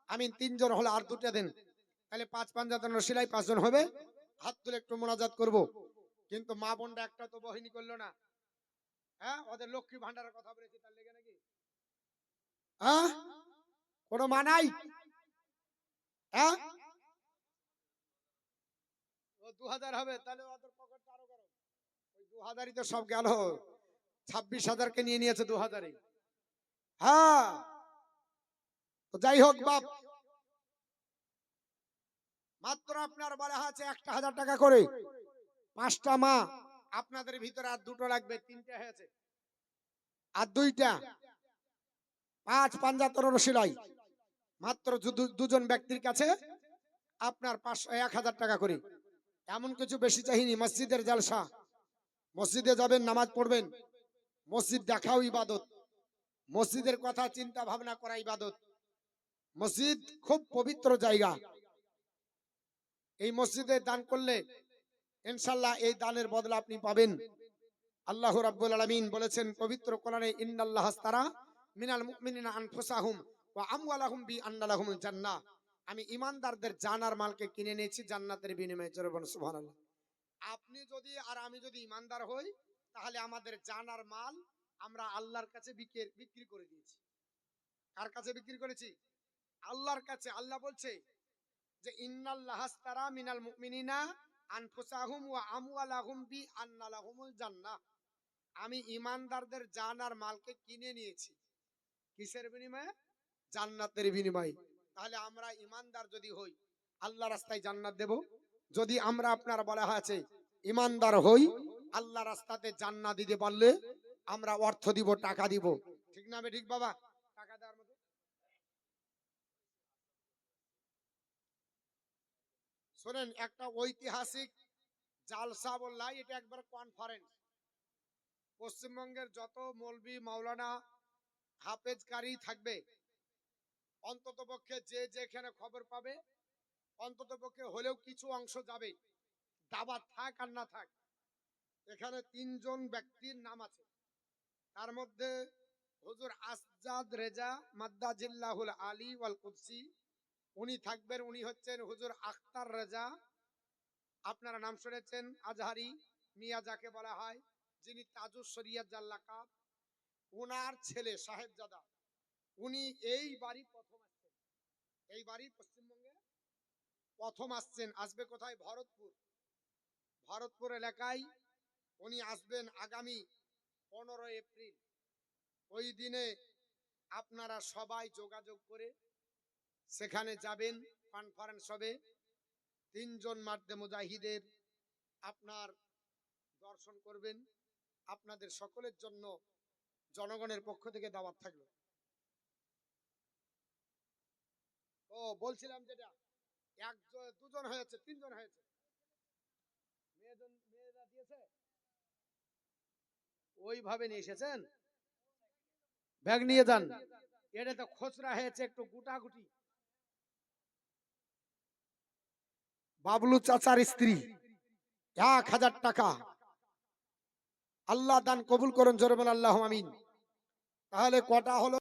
আমিন। 3জন হলে আর 2টা দেন, তাহলে 5 পাঞ্জাতন রসিলাই 5 জন হবে। হাত তুলে একটু মোনাজাত করব। কিন্তু মা বোনটা একটা তো বহিনী করলো না। হ্যাঁ, ওদের লক্ষ্মী ভান্ডারের কথা বলেছি, তার লেগে নাকি? হ্যাঁ, কোনো মানাই? হ্যাঁ, ও 2000 হবে, তাহলে ওদের পকেটটা আরো গরম। ওই 2000ই তো সব গেল, 26,000 কে নিয়ে নিয়েছে 2000-ই। হ্যাঁ, তো যাই হোক বাপ, মাত্র আপনার বলা আছে 1000 টাকা করে, 5টা মা, আপনাদের ভিতরে আর 2টো লাগবে, 3টে হয়েছে, আর 2টা, 5 পাঞ্জাতন রসিলাই, মাত্র দুজন ব্যক্তির কাছে আপনার 1000 টাকা করে। এমন কিছু বেশি চাহিনি। মসজিদের জালসা, মসজিদে যাবেন, নামাজ পড়বেন, মসজিদ দেখাও ইবাদত, মসজিদের কথা চিন্তা ভাবনা করা ইবাদত। মসজিদ খুব পবিত্র জায়গা, এই মসজিদে দান করলে ইনশাআল্লাহ এই দানের বদলা আপনি পাবেন। আল্লাহ রাব্বুল আলামিন বলেছেন পবিত্র কোরআনে, ইন্নাল্লাহ আস্তারা মিনাল মুমিনিনা আনফুসাহুম ওয়া আমওয়ালাহুম বিআন্না লাহুমুল জান্নাহ, আমি ঈমানদারদের জান আর মালকে কিনে নিয়েছি জান্নাতের বিনিময়ে। জোরে বলুন সুবহানাল্লাহ। আপনি যদি আর আমি যদি ঈমানদার হই, তাহলে আমাদের জান আর মাল আমরা আল্লাহর কাছে বিক্রি করে দিয়েছি। কার কাছে বিক্রি করেছি? আল্লাহর কাছে। আল্লাহ বলছে যে ইন্নাল্লাহ আস্তারা মিনাল মুমিনিনা আনফুসাহুম ওয়া আমওয়ালাহুম বিআন্না লাহুমুল জান্নাহ, আমি ঈমানদারদের জান আর মালকে কিনে নিয়েছি, কিসের বিনিময়ে? জান্নাতের বিনিময়ে। তাহলে আমরা ঈমানদার যদি হই, আল্লাহ রাস্তায় জান্নাত দেব। যদি আমরা আপনার বলা হয়েছে ঈমানদার হই, আল্লাহ রাস্তাতে জান্নাত দিতে পারলে আমরা অর্থ দিব, টাকা দিব। ঠিক না ঠিক বাবা? টাকা দেওয়ার মতো শোনেন, একটা ঐতিহাসিক জালসা বললাই, এটা একবার কনফারেন্স। পশ্চিমবঙ্গের যত মৌলবি মাওলানা হাফেজ কারি থাকবে, অন্তত পক্ষে যে যেখানে খবর পাবে, অন্তত পক্ষে হলেও কিছু অংশ যাবে, দাওয়াত থাক আর না থাক। এখানে 3জন ব্যক্তির নাম আছে, তার মধ্যে হুজুর আসজাদ রেজা মাদ্দাজিল্লাহুল আলী ওয়াল কুদসি, উনি থাকবেন। উনি হচ্ছেন হুজুর আখতার রেজা, আপনারা নাম শুনেছেন, আজহারি মিয়া যাকে বলা হয়, যিনি তাজুস শরিয়াত জাল্লাকাব, ওনার ছেলে সাহেবজাদা, উনি এই বাড়ি প্রথম আসছেন। এইবারই পশ্চিমবঙ্গে প্রথম আসছেন। আসবে কোথায়? ভরতপুর। ভরতপুর এলাকায় উনি আসবেন আগামী 15 এপ্রিল। ওই দিনে আপনারা সবাই যোগাযোগ করে সেখানে যাবেন। কনফারেন্স হবে, 3 জন মার্দে মুজাহিদের আপনার দর্শন করবেন। আপনাদের সকলের জন্য জনগণের পক্ষ থেকে দাওয়াত থাকলো। ও বলছিলাম যেটা, একজন দুজন হয়েছে, 3 জন হয়েছে। মেয়েরা দিয়েছে, ওইভাবে নিয়ে এসেছেন। ব্যাগ নিয়ে যান। এটা তো খুচরা হয়েছে, একটু গুটাগুটি। বাবলু চাচার স্ত্রী 1000 টাকা। আল্লাহ দান কবুল করুন, জোরে বলেন আল্লাহুম্মা আমিন। তাহলে কটা হলো?